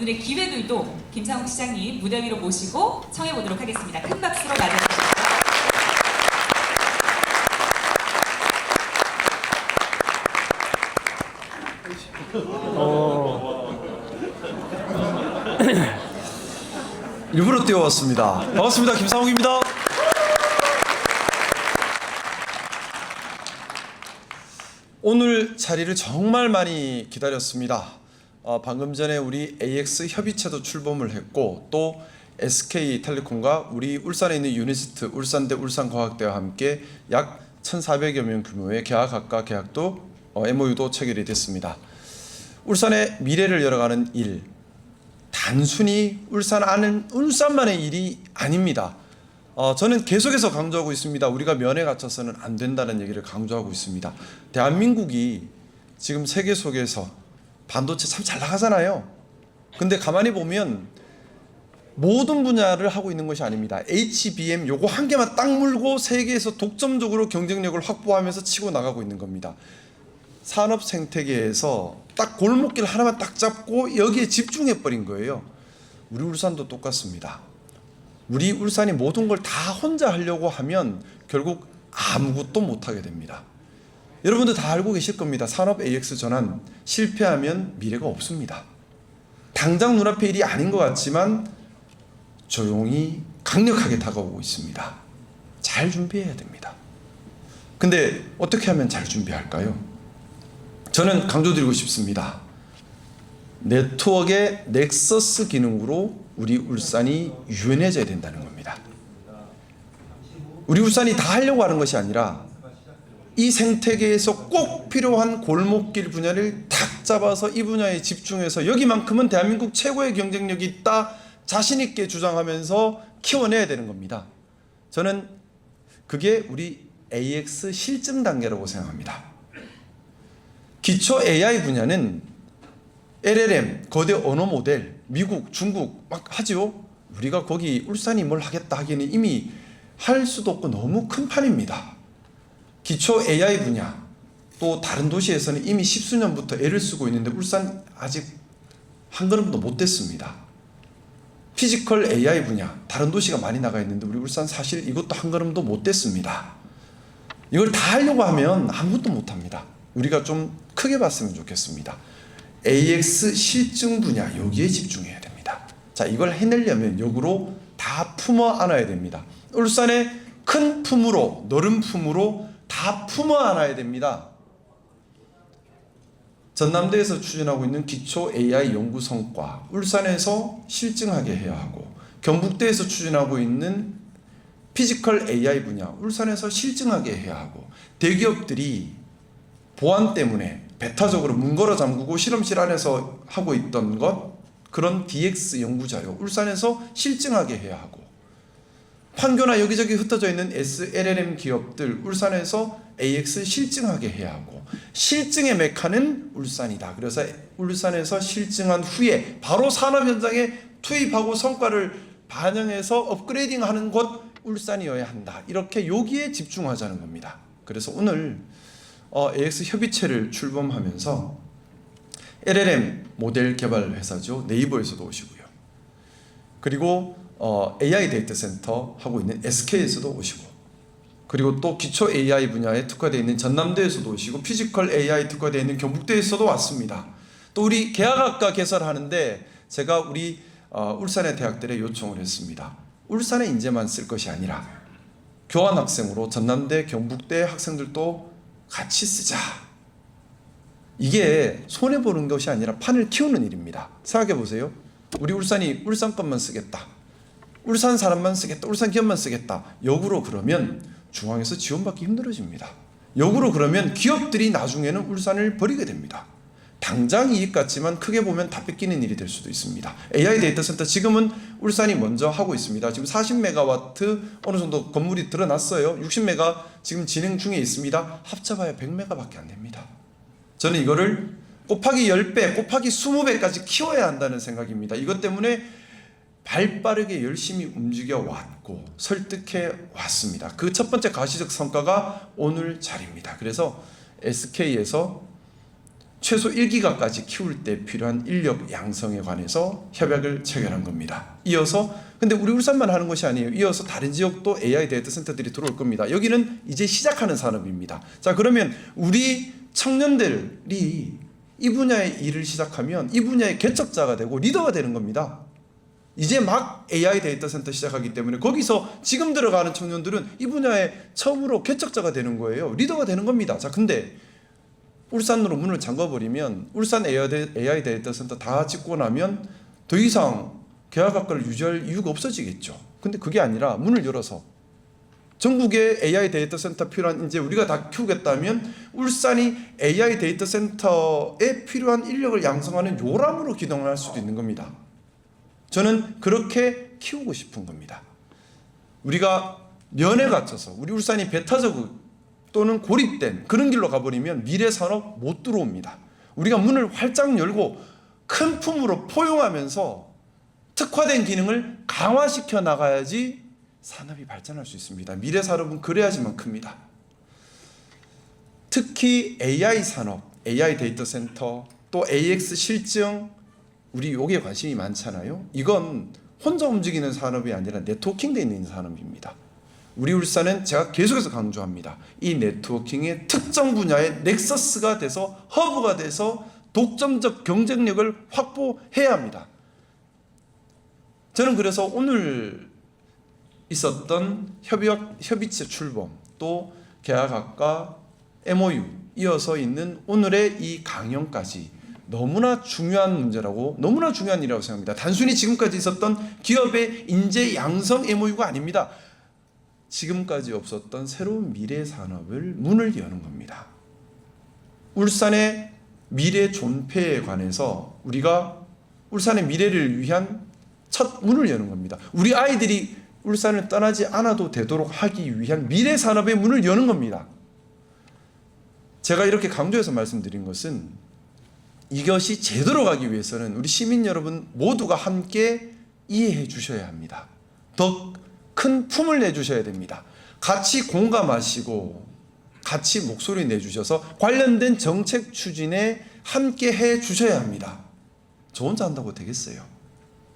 오늘의 기획을도 김상욱 시장님 무대 위로 모시고 청해 보도록 하겠습니다. 큰 박수로 맞아주시죠. 일부러 뛰어왔습니다. 반갑습니다. 김상욱입니다. 오늘 자리를 정말 많이 기다렸습니다. 방금 전에 우리 AX 협의체도 출범을 했고 또 SK텔레콤과 우리 울산에 있는 유니스트 울산대 울산과학대와 함께 약 1,400여 명 규모의 계약학과 계약도 MOU도 체결이 됐습니다. 울산의 미래를 열어가는 일, 단순히 울산만의 일이 아닙니다. 저는 계속해서 강조하고 있습니다. 우리가 면에 갇혀서는 안 된다는 얘기를 강조하고 있습니다. 대한민국이 지금 세계 속에서 반도체 참 잘 나가잖아요. 근데 가만히 보면 모든 분야를 하고 있는 것이 아닙니다. HBM 요거 한 개만 딱 물고 세계에서 독점적으로 경쟁력을 확보하면서 치고 나가고 있는 겁니다. 산업 생태계에서 딱 골목길 하나만 딱 잡고 여기에 집중해 버린 거예요. 우리 울산도 똑같습니다. 우리 울산이 모든 걸 다 혼자 하려고 하면 결국 아무것도 못하게 됩니다. 여러분도 다 알고 계실 겁니다. 산업 AX 전환 실패하면 미래가 없습니다. 당장 눈앞의 일이 아닌 것 같지만 조용히 강력하게 다가오고 있습니다. 잘 준비해야 됩니다. 근데 어떻게 하면 잘 준비할까요? 저는 강조드리고 싶습니다. 네트워크의 넥서스 기능으로 우리 울산이 유연해져야 된다는 겁니다. 우리 울산이 다 하려고 하는 것이 아니라 이 생태계에서 꼭 필요한 골목길 분야를 탁 잡아서 이 분야에 집중해서 여기만큼은 대한민국 최고의 경쟁력이 있다 자신 있게 주장하면서 키워내야 되는 겁니다. 저는 그게 우리 AX 실증 단계라고 생각합니다. 기초 AI 분야는 LLM, 거대 언어 모델, 미국, 중국 막 하죠. 우리가 거기 울산이 뭘 하겠다 하기에는 이미 할 수도 없고 너무 큰 판입니다. 기초 AI 분야, 또 다른 도시에서는 이미 십수년부터 애를 쓰고 있는데 울산 아직 한 걸음도 못 댔습니다. 피지컬 AI 분야, 다른 도시가 많이 나가 있는데 우리 울산 사실 이것도 한 걸음도 못 댔습니다. 이걸 다 하려고 하면 아무것도 못 합니다. 우리가 좀 크게 봤으면 좋겠습니다. AX 실증 분야, 여기에 집중해야 됩니다. 자, 이걸 해내려면 역으로 다 품어 안아야 됩니다. 울산의 큰 품으로, 너른 품으로 다 품어 안아야 됩니다. 전남대에서 추진하고 있는 기초 AI 연구 성과, 울산에서 실증하게 해야 하고, 경북대에서 추진하고 있는 피지컬 AI 분야, 울산에서 실증하게 해야 하고, 대기업들이 보안 때문에 배타적으로 문 걸어 잠그고 실험실 안에서 하고 있던 것, 그런 DX 연구자료, 울산에서 실증하게 해야 하고, 판교나 여기저기 흩어져 있는 SLLM 기업들 울산에서 AX 실증하게 해야 하고, 실증의 메카는 울산이다. 그래서 울산에서 실증한 후에 바로 산업 현장에 투입하고 성과를 반영해서 업그레이딩하는 곳 울산이어야 한다. 이렇게 여기에 집중하자는 겁니다. 그래서 오늘 AX 협의체를 출범하면서 LLM 모델 개발 회사죠. 네이버에서도 오시고요. 그리고 AI 데이터 센터 하고 있는 SK에서도 오시고, 그리고 또 기초 AI 분야에 특화되어 있는 전남대에서도 오시고, 피지컬 AI 특화되어 있는 경북대에서도 왔습니다. 또 우리 계약학과 개설하는데 제가 우리 울산의 대학들에 요청을 했습니다. 울산의 인재만 쓸 것이 아니라 교환학생으로 전남대, 경북대 학생들도 같이 쓰자. 이게 손해보는 것이 아니라 판을 키우는 일입니다. 생각해 보세요. 우리 울산이 울산 것만 쓰겠다, 울산 사람만 쓰겠다, 울산 기업만 쓰겠다, 역으로 그러면 중앙에서 지원받기 힘들어집니다. 역으로 그러면 기업들이 나중에는 울산을 버리게 됩니다. 당장 이익 같지만 크게 보면 다 뺏기는 일이 될 수도 있습니다. AI 데이터 센터 지금은 울산이 먼저 하고 있습니다. 지금 40메가와트 어느 정도 건물이 드러났어요. 60메가 지금 진행 중에 있습니다. 합쳐봐야 100메가밖에 안 됩니다. 저는 이거를 곱하기 10배, 곱하기 20배까지 키워야 한다는 생각입니다. 이것 때문에 발빠르게 열심히 움직여 왔고 설득해 왔습니다. 그 첫 번째 가시적 성과가 오늘 자리입니다. 그래서 SK에서 최소 1기가까지 키울 때 필요한 인력 양성에 관해서 협약을 체결한 겁니다. 이어서 근데 우리 울산만 하는 것이 아니에요. 이어서 다른 지역도 AI 데이터 센터들이 들어올 겁니다. 여기는 이제 시작하는 산업입니다. 자, 그러면 우리 청년들이 이 분야의 일을 시작하면 이 분야의 개척자가 되고 리더가 되는 겁니다. 이제 막 AI 데이터 센터 시작하기 때문에 거기서 지금 들어가는 청년들은 이 분야의 처음으로 개척자가 되는 거예요. 리더가 되는 겁니다. 자, 근데 울산으로 문을 잠궈버리면 울산 AI 데이터 센터 다 짓고 나면 더 이상 계약학과를 유지할 이유가 없어지겠죠. 근데 그게 아니라 문을 열어서 전국에 AI 데이터 센터 필요한 이제 우리가 다 키우겠다면 울산이 AI 데이터 센터에 필요한 인력을 양성하는 요람으로 기동을 할 수도 있는 겁니다. 저는 그렇게 키우고 싶은 겁니다. 우리가 면에 갇혀서 우리 울산이 배타적 또는 고립된 그런 길로 가버리면 미래 산업 못 들어옵니다. 우리가 문을 활짝 열고 큰 품으로 포용하면서 특화된 기능을 강화시켜 나가야지 산업이 발전할 수 있습니다. 미래 산업은 그래야지만 큽니다. 특히 AI 산업, AI 데이터 센터, 또 AX 실증, 우리 여기에 관심이 많잖아요. 이건 혼자 움직이는 산업이 아니라 네트워킹되어 있는 산업입니다. 우리 울산은 제가 계속해서 강조합니다. 이 네트워킹의 특정 분야의 넥서스가 돼서 허브가 돼서 독점적 경쟁력을 확보해야 합니다. 저는 그래서 오늘 있었던 협의체 출범 또 계약학과 MOU 이어서 있는 오늘의 이 강연까지 너무나 중요한 문제라고 너무나 중요한 일이라고 생각합니다. 단순히 지금까지 있었던 기업의 인재 양성 MOU가 아닙니다. 지금까지 없었던 새로운 미래 산업을 문을 여는 겁니다. 울산의 미래 존폐에 관해서 우리가 울산의 미래를 위한 첫 문을 여는 겁니다. 우리 아이들이 울산을 떠나지 않아도 되도록 하기 위한 미래 산업의 문을 여는 겁니다. 제가 이렇게 강조해서 말씀드린 것은 이것이 제대로 가기 위해서는 우리 시민 여러분 모두가 함께 이해해 주셔야 합니다. 더 큰 품을 내주셔야 됩니다. 같이 공감하시고 같이 목소리 내주셔서 관련된 정책 추진에 함께 해 주셔야 합니다. 저 혼자 한다고 되겠어요?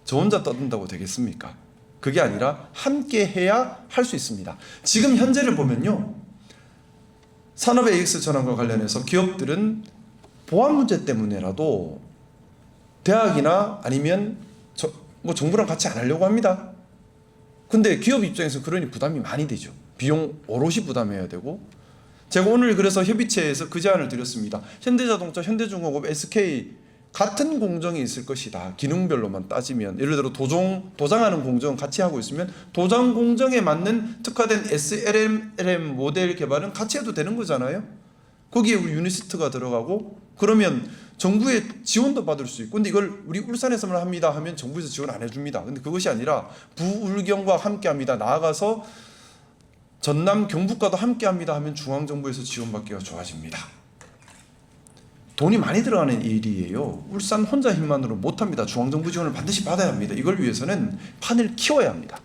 저 혼자 떠든다고 되겠습니까? 그게 아니라 함께 해야 할 수 있습니다. 지금 현재를 보면요, 산업의 AX 전환과 관련해서 기업들은 보안 문제 때문에라도 대학이나 아니면 정부랑 같이 안 하려고 합니다. 근데 기업 입장에서 그러니 부담이 많이 되죠. 비용 오롯이 부담해야 되고. 제가 오늘 그래서 협의체에서 그 제안을 드렸습니다. 현대자동차, 현대중공업, SK 같은 공정이 있을 것이다. 기능별로만 따지면 예를 들어 도장하는 공정은 같이 하고 있으면 도장 공정에 맞는 특화된 SLM 모델 개발은 같이 해도 되는 거잖아요. 거기에 우리 유니시트가 들어가고 그러면 정부의 지원도 받을 수 있고, 근데 이걸 우리 울산에서만 합니다 하면 정부에서 지원 안 해줍니다. 근데 그것이 아니라 부울경과 함께 합니다. 나아가서 전남 경북과도 함께 합니다 하면 중앙정부에서 지원받기가 좋아집니다. 돈이 많이 들어가는 일이에요. 울산 혼자 힘만으로 못합니다. 중앙정부 지원을 반드시 받아야 합니다. 이걸 위해서는 판을 키워야 합니다.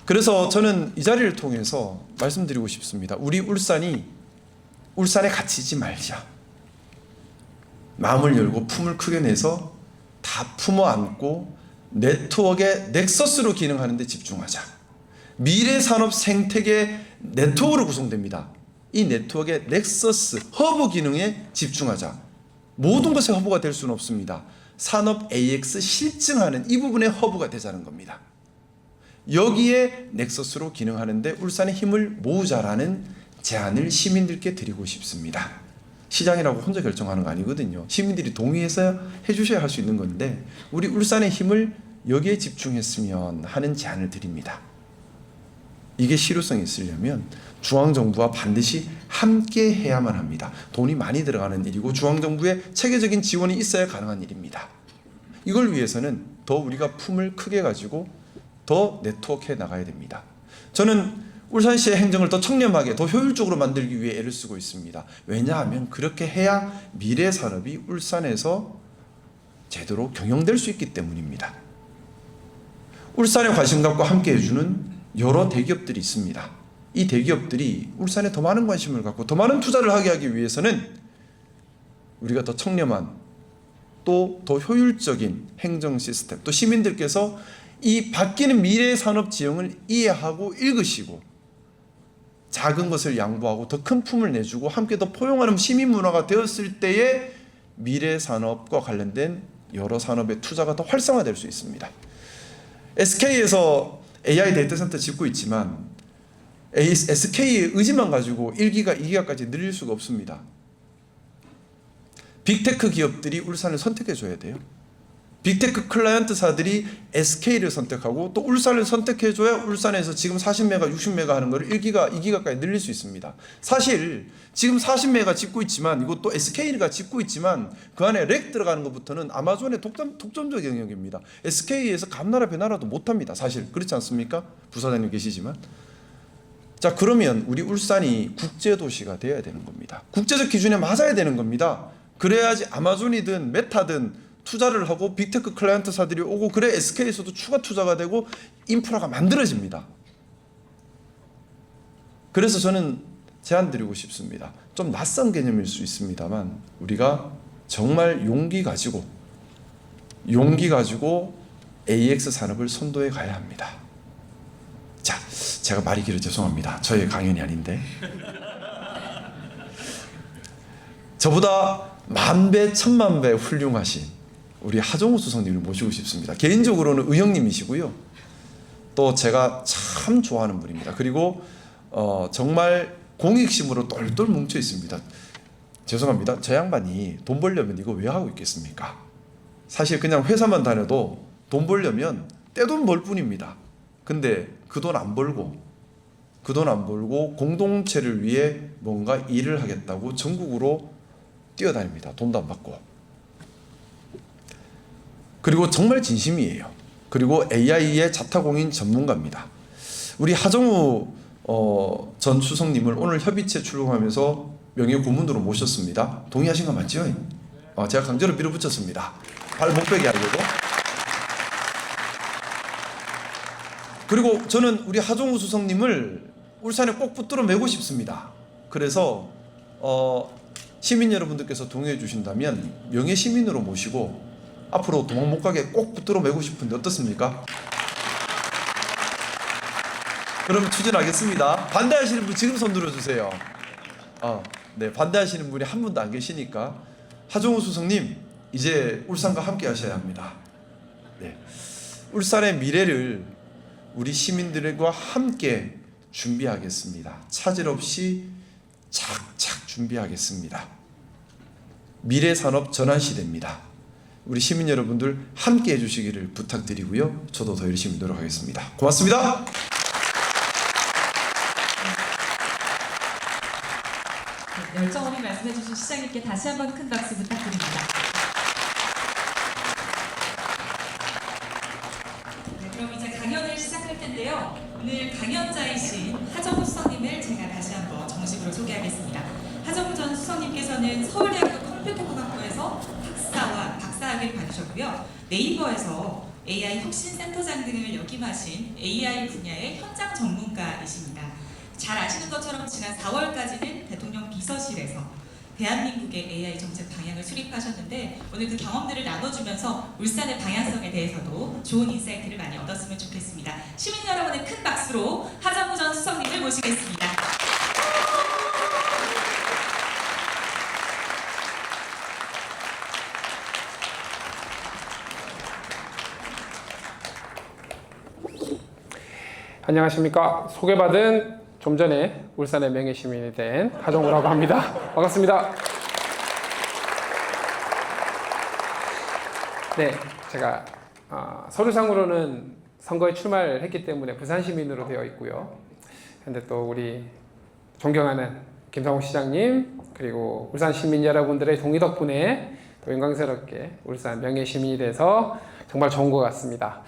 그래서 저는 이 자리를 통해서 말씀드리고 싶습니다. 우리 울산에 갇히지 말자. 마음을 열고 품을 크게 내서 다 품어 안고 네트워크의 넥서스로 기능하는 데 집중하자. 미래 산업 생태계 네트워크로 구성됩니다. 이 네트워크의 넥서스, 허브 기능에 집중하자. 모든 것의 허브가 될 수는 없습니다. 산업 AX 실증하는 이 부분의 허브가 되자는 겁니다. 여기에 넥서스로 기능하는데 울산의 힘을 모으자라는 제안을 시민들께 드리고 싶습니다. 시장이라고 혼자 결정하는 거 아니거든요. 시민들이 동의해서 해주셔야 할 수 있는 건데 우리 울산의 힘을 여기에 집중했으면 하는 제안을 드립니다. 이게 실효성이 있으려면 중앙정부와 반드시 함께 해야만 합니다. 돈이 많이 들어가는 일이고 중앙정부의 체계적인 지원이 있어야 가능한 일입니다. 이걸 위해서는 더 우리가 품을 크게 가지고 더 네트워크해 나가야 됩니다. 저는 울산시의 행정을 더 청렴하게 더 효율적으로 만들기 위해 애를 쓰고 있습니다. 왜냐하면 그렇게 해야 미래 산업이 울산에서 제대로 경영될 수 있기 때문입니다. 울산에 관심 갖고 함께 해주는 여러 대기업들이 있습니다. 이 대기업들이 울산에 더 많은 관심을 갖고 더 많은 투자를 하게 하기 위해서는 우리가 더 청렴한 또 더 효율적인 행정 시스템, 또 시민들께서 이 바뀌는 미래 산업 지형을 이해하고 읽으시고 작은 것을 양보하고 더 큰 품을 내주고 함께 더 포용하는 시민 문화가 되었을 때에 미래 산업과 관련된 여러 산업의 투자가 더 활성화될 수 있습니다. SK에서 AI 데이터 센터 짓고 있지만 SK의 의지만 가지고 1기가 2기가까지 늘릴 수가 없습니다. 빅테크 기업들이 울산을 선택해 줘야 돼요. 빅테크 클라이언트사들이 SK를 선택하고 또 울산을 선택해 줘야 울산에서 지금 40메가, 60메가 하는 거를 1기가, 2기가까지 늘릴 수 있습니다. 사실 지금 40메가 짓고 있지만 이것도 SK가 짓고 있지만 그 안에 렉 들어가는 것부터는 아마존의 독점적 영역입니다. SK에서 감나라 배나라도 못합니다. 사실 그렇지 않습니까? 부사장님 계시지만. 자, 그러면 우리 울산이 국제도시가 되어야 되는 겁니다. 국제적 기준에 맞아야 되는 겁니다. 그래야지 아마존이든 메타든 투자를 하고 빅테크 클라이언트사들이 오고 그래 SK에서도 추가 투자가 되고 인프라가 만들어집니다. 그래서 저는 제안 드리고 싶습니다. 좀 낯선 개념일 수 있습니다만 우리가 정말 용기 가지고 AX 산업을 선도해 가야 합니다. 자, 제가 말이 길어 죄송합니다. 저의 강연이 아닌데 저보다 만배 천만배 훌륭하신 우리 하정우 수석님을 모시고 싶습니다. 개인적으로는 의형님이시고요. 또 제가 참 좋아하는 분입니다. 그리고 정말 공익심으로 똘똘 뭉쳐 있습니다. 죄송합니다. 저 양반이 돈 벌려면 이거 왜 하고 있겠습니까? 사실 그냥 회사만 다녀도 돈 벌려면 떼돈 벌 뿐입니다. 근데 그 돈 안 벌고 공동체를 위해 뭔가 일을 하겠다고 전국으로 뛰어다닙니다. 돈도 안 받고. 그리고 정말 진심이에요. 그리고 AI의 자타공인 전문가입니다. 우리 하정우 전 수석님을 오늘 협의체 출범하면서 명예 고문으로 모셨습니다. 동의하신 거 맞죠? 제가 강제로 밀어붙였습니다. 발 못 빼게 하려고. 그리고 저는 우리 하정우 수석님을 울산에 꼭 붙들어 매고 싶습니다. 그래서 시민 여러분들께서 동의해 주신다면 명예 시민으로 모시고 앞으로 도망 못 가게 꼭 붙들어 매고 싶은데 어떻습니까? 그럼 추진하겠습니다. 반대하시는 분 지금 손 들어주세요. 네, 반대하시는 분이 한 분도 안 계시니까 하정우 수석님 이제 울산과 함께 하셔야 합니다. 네, 울산의 미래를 우리 시민들과 함께 준비하겠습니다. 차질 없이 착착 준비하겠습니다. 미래 산업 전환 시대입니다. 우리 시민 여러분들 함께 해주시기를 부탁드리고요. 저도 더 열심히 노력하겠습니다. 고맙습니다. 네, 열정 어린 말씀해주신 시장님께 다시 한번 큰 박수 부탁드립니다. 네, 그럼 이제 강연을 시작할 텐데요. 오늘 강연자이신 하정우 수석님을 제가 다시 한번 정식으로 소개하겠습니다. 하정우 전 수석님께서는 서울대학교 컴퓨터공학부에서 박사와 박사학위를 받으셨고요. 네이버에서 AI 혁신센터장 등을 역임하신 AI 분야의 현장 전문가이십니다. 잘 아시는 것처럼 지난 4월까지는 대통령 비서실에서 대한민국의 AI 정책 방향을 수립하셨는데 오늘 그 경험들을 나눠주면서 울산의 방향성에 대해서도 좋은 인사이트를 많이 얻었으면 좋겠습니다. 시민 여러분의 큰 박수로 하정우 전 수석님을 모시겠습니다. 안녕하십니까. 소개받은 좀 전에 울산의 명예시민이 된 하정우라고 합니다. 반갑습니다. 네, 제가 서류상으로는 선거에 출마를 했기 때문에 부산 시민으로 되어 있고요. 근데 또 우리 존경하는 김상욱 시장님 그리고 울산 시민 여러분들의 동의 덕분에 또 영광스럽게 울산 명예시민이 돼서 정말 좋은 것 같습니다.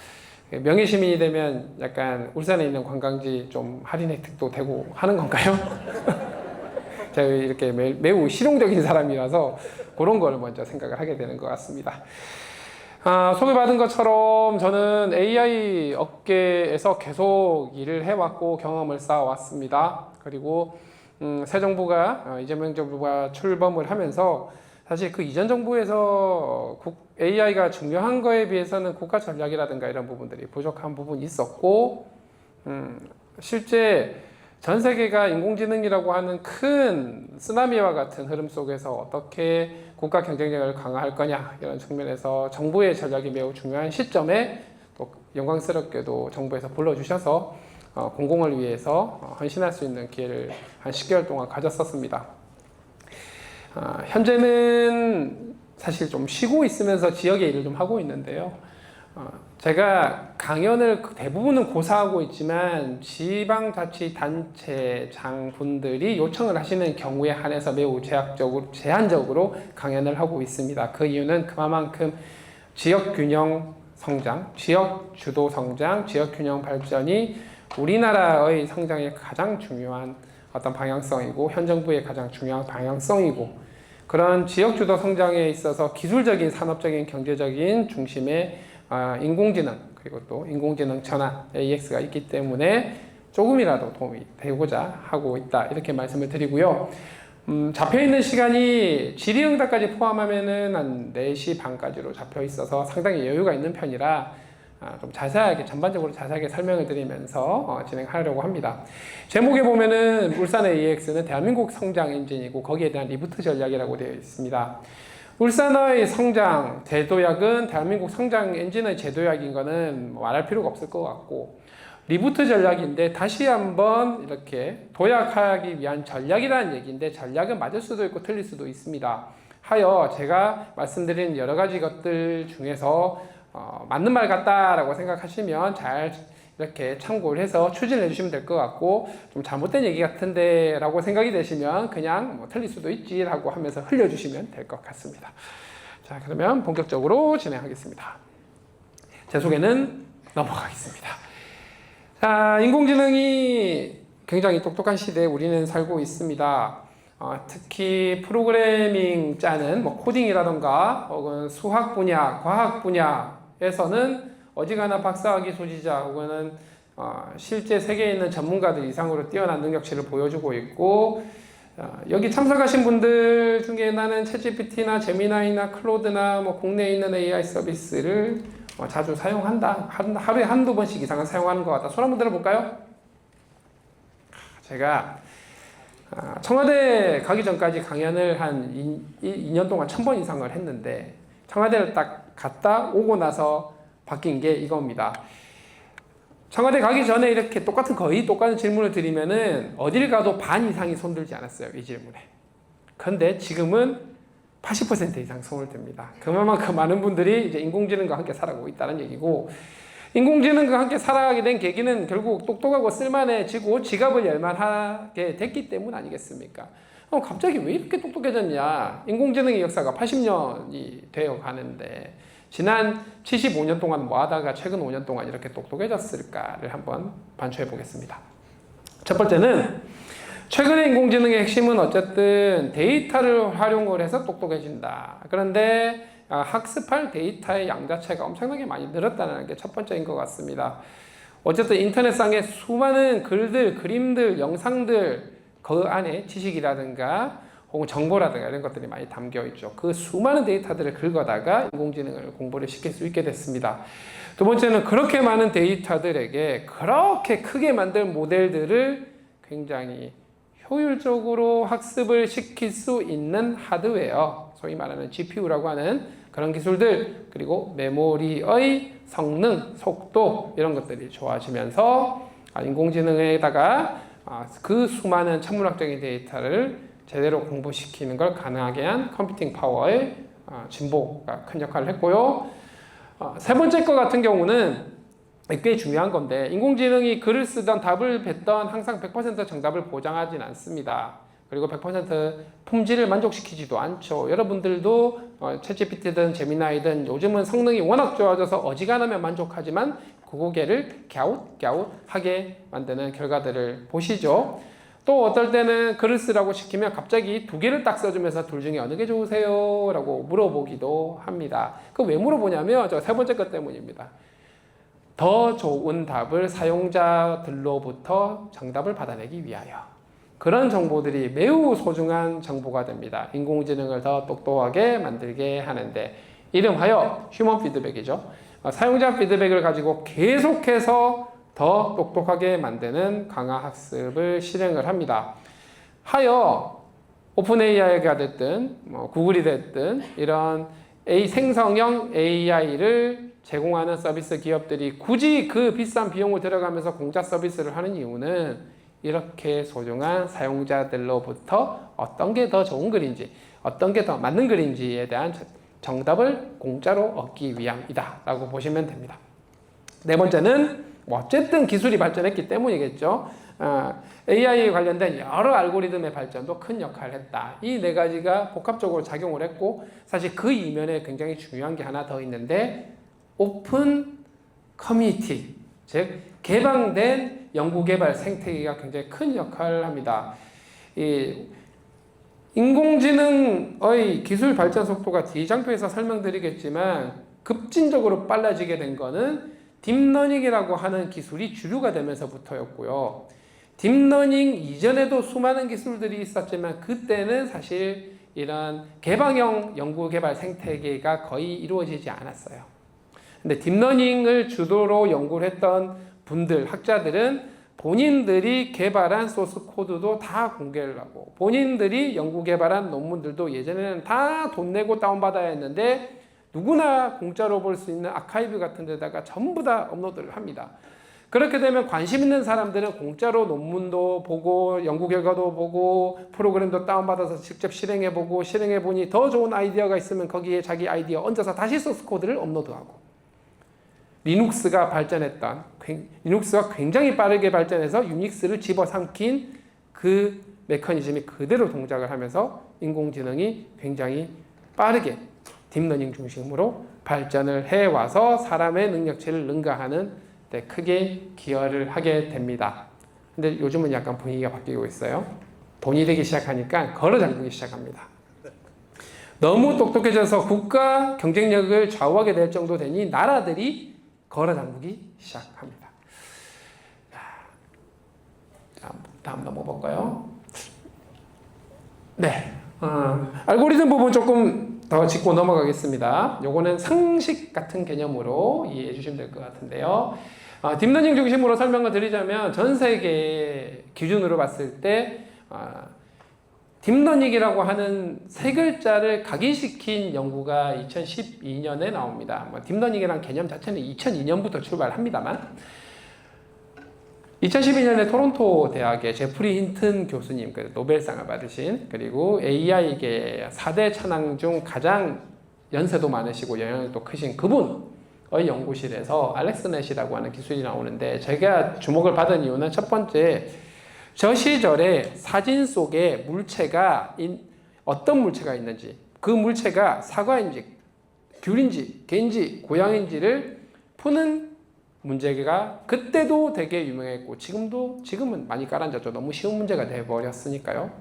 명예시민이 되면 약간 울산에 있는 관광지 좀 할인 혜택도 되고 하는 건가요? 제가 이렇게 매우 실용적인 사람이라서 그런 걸 먼저 생각을 하게 되는 것 같습니다. 소개받은 것처럼 저는 AI 업계에서 계속 일을 해왔고 경험을 쌓아왔습니다. 그리고 새 정부가 이재명 정부가 출범을 하면서 사실 그 이전 정부에서 AI가 중요한 거에 비해서는 국가 전략이라든가 이런 부분들이 부족한 부분이 있었고, 실제 전 세계가 인공지능이라고 하는 큰 쓰나미와 같은 흐름 속에서 어떻게 국가 경쟁력을 강화할 거냐 이런 측면에서 정부의 전략이 매우 중요한 시점에 또 영광스럽게도 정부에서 불러주셔서 공공을 위해서 헌신할 수 있는 기회를 한 10개월 동안 가졌었습니다. 현재는 사실 좀 쉬고 있으면서 지역의 일을 좀 하고 있는데요. 제가 강연을 대부분은 고사하고 있지만 지방자치단체장분들이 요청을 하시는 경우에 한해서 매우 제한적으로 강연을 하고 있습니다. 그 이유는 그만큼 지역균형 성장, 지역 주도 성장, 지역균형 발전이 우리나라의 성장의 가장 중요한 어떤 방향성이고 현 정부의 가장 중요한 방향성이고 그런 지역 주도 성장에 있어서 기술적인 산업적인 경제적인 중심의 인공지능 그리고 또 인공지능 전환 AX가 있기 때문에 조금이라도 도움이 되고자 하고 있다 이렇게 말씀을 드리고요. 잡혀있는 시간이 질의응답까지 포함하면은 한 4시 반까지로 잡혀 있어서 상당히 여유가 있는 편이라 좀 자세하게 전반적으로 자세하게 설명을 드리면서 진행하려고 합니다. 제목에 보면은 울산의 AX는 대한민국 성장 엔진이고 거기에 대한 리부트 전략이라고 되어 있습니다. 울산의 성장 제도약은 대한민국 성장 엔진의 제도약인 거는 말할 필요가 없을 것 같고 리부트 전략인데 다시 한번 이렇게 도약하기 위한 전략이라는 얘기인데 전략은 맞을 수도 있고 틀릴 수도 있습니다. 하여 제가 말씀드린 여러 가지 것들 중에서 맞는 말 같다라고 생각하시면 잘 이렇게 참고를 해서 추진해 주시면 될 것 같고 좀 잘못된 얘기 같은데 라고 생각이 되시면 그냥 뭐 틀릴 수도 있지 라고 하면서 흘려주시면 될 것 같습니다. 자, 그러면 본격적으로 진행하겠습니다. 제 소개는 넘어가겠습니다. 자, 인공지능이 굉장히 똑똑한 시대에 우리는 살고 있습니다. 특히 프로그래밍 짜는 뭐 코딩이라던가 혹은 수학 분야, 과학 분야에서는 어지간한 박사학위 소지자 혹은 실제 세계에 있는 전문가들 이상으로 뛰어난 능력치를 보여주고 있고 여기 참석하신 분들 중에 나는 챗GPT나 제미나이나 클로드나 뭐 국내에 있는 AI 서비스를 자주 사용한다. 하루에 한두 번씩 이상은 사용하는 것 같다. 손 한번 들어볼까요? 제가 청와대 가기 전까지 강연을 한 2년 동안 1000번 이상을 했는데 청와대를 딱 갔다 오고 나서 바뀐 게 이겁니다. 청와대 가기 전에 이렇게 거의 똑같은 질문을 드리면은 어딜 가도 반 이상이 손들지 않았어요. 이 질문에. 그런데 지금은 80% 이상 손을 듭니다. 그만큼 많은 분들이 이제 인공지능과 함께 살아가고 있다는 얘기고 인공지능과 함께 살아가게 된 계기는 결국 똑똑하고 쓸만해지고 지갑을 열만하게 됐기 때문 아니겠습니까? 갑자기 왜 이렇게 똑똑해졌냐? 인공지능의 역사가 80년이 되어 가는데 지난 75년 동안 뭐 하다가 최근 5년 동안 이렇게 똑똑해졌을까를 한번 반추해 보겠습니다. 첫 번째는 최근의 인공지능의 핵심은 어쨌든 데이터를 활용을 해서 똑똑해진다. 그런데 학습할 데이터의 양 자체가 엄청나게 많이 늘었다는 게 첫 번째인 것 같습니다. 어쨌든 인터넷상에 수많은 글들, 그림들, 영상들 그 안에 지식이라든가 혹은 정보라든가 이런 것들이 많이 담겨 있죠. 그 수많은 데이터들을 긁어다가 인공지능을 공부를 시킬 수 있게 됐습니다. 두 번째는 그렇게 많은 데이터들에게 그렇게 크게 만든 모델들을 굉장히 효율적으로 학습을 시킬 수 있는 하드웨어, 소위 말하는 GPU라고 하는 그런 기술들, 그리고 메모리의 성능, 속도 이런 것들이 좋아지면서 인공지능에다가 그 수많은 천문학적인 데이터를 제대로 공부시키는 걸 가능하게 한 컴퓨팅 파워의 진보가 큰 역할을 했고요. 세 번째 거 같은 경우는 꽤 중요한 건데 인공지능이 글을 쓰던 답을 뱉던 항상 100% 정답을 보장하진 않습니다. 그리고 100% 품질을 만족시키지도 않죠. 여러분들도 챗GPT든 제미나이든 요즘은 성능이 워낙 좋아져서 어지간하면 만족하지만 그 고개를 갸웃갸웃하게 만드는 결과들을 보시죠. 또 어떨 때는 글을 쓰라고 시키면 갑자기 2개를 딱 써주면서 둘 중에 어느 게 좋으세요? 라고 물어보기도 합니다. 그 왜 물어보냐면 저 세 번째 것 때문입니다. 더 좋은 답을 사용자들로부터 정답을 받아내기 위하여. 그런 정보들이 매우 소중한 정보가 됩니다. 인공지능을 더 똑똑하게 만들게 하는데 이름하여 휴먼 피드백이죠. 사용자 피드백을 가지고 계속해서 더 똑똑하게 만드는 강화 학습을 실행을 합니다. 하여 오픈 AI가 됐든 구글이 됐든 이런 생성형 AI를 제공하는 서비스 기업들이 굳이 그 비싼 비용을 들어가면서 공짜 서비스를 하는 이유는 이렇게 소중한 사용자들로부터 어떤 게 더 좋은 글인지 어떤 게 더 맞는 글인지에 대한 정답을 공짜로 얻기 위함이다 라고 보시면 됩니다. 네 번째는 어쨌든 기술이 발전했기 때문이겠죠. AI에 관련된 여러 알고리즘의 발전도 큰 역할을 했다. 이 네 가지가 복합적으로 작용을 했고 사실 그 이면에 굉장히 중요한 게 하나 더 있는데 오픈 커뮤니티, 즉 개방된 연구개발 생태계가 굉장히 큰 역할을 합니다. 이 인공지능의 기술 발전 속도가 뒤장표에서 설명드리겠지만 급진적으로 빨라지게 된 거는 딥러닝이라고 하는 기술이 주류가 되면서부터였고요. 딥러닝 이전에도 수많은 기술들이 있었지만 그때는 사실 이런 개방형 연구개발 생태계가 거의 이루어지지 않았어요. 근데 딥러닝을 주도로 연구를 했던 분들, 학자들은 본인들이 개발한 소스 코드도 다 공개를 하고 본인들이 연구 개발한 논문들도 예전에는 다 돈 내고 다운받아야 했는데 누구나 공짜로 볼 수 있는 아카이브 같은 데다가 전부 다 업로드를 합니다. 그렇게 되면 관심 있는 사람들은 공짜로 논문도 보고 연구 결과도 보고 프로그램도 다운받아서 직접 실행해보고 실행해보니 더 좋은 아이디어가 있으면 거기에 자기 아이디어 얹어서 다시 소스 코드를 업로드하고 리눅스가 굉장히 빠르게 발전해서 유닉스를 집어삼킨 그 메커니즘이 그대로 동작을 하면서 인공지능이 굉장히 빠르게 딥러닝 중심으로 발전을 해와서 사람의 능력치를 능가하는 데 크게 기여를 하게 됩니다. 근데 요즘은 약간 분위기가 바뀌고 있어요. 돈이 되기 시작하니까 걸어 잠그기 시작합니다. 너무 똑똑해져서 국가 경쟁력을 좌우하게 될 정도 되니 나라들이 걸어 잠그기 시작합니다. 다음 넘어볼까요? 네, 알고리즘 부분 조금 더 짚고 넘어가겠습니다. 요거는 상식 같은 개념으로 이해해 주시면 될 것 같은데요. 딥러닝 중심으로 설명을 드리자면 전 세계 기준으로 봤을 때 딥러닝이라고 하는 세 글자를 각인시킨 연구가 2012년에 나옵니다. 딥러닝이라는 개념 자체는 2002년부터 출발합니다만 2012년에 토론토 대학의 제프리 힌튼 교수님, 노벨상을 받으신 그리고 AI계 4대 천왕 중 가장 연세도 많으시고 영향력도 크신 그분의 연구실에서 알렉스 넷이라고 하는 기술이 나오는데 제가 주목을 받은 이유는 첫 번째 저 시절에 사진 속에 물체가 어떤 물체가 있는지 그 물체가 사과인지 귤인지 개인지 고양인지를 푸는 문제가 그때도 되게 유명했고 지금은 많이 깔아앉았죠. 너무 쉬운 문제가 돼버렸으니까요.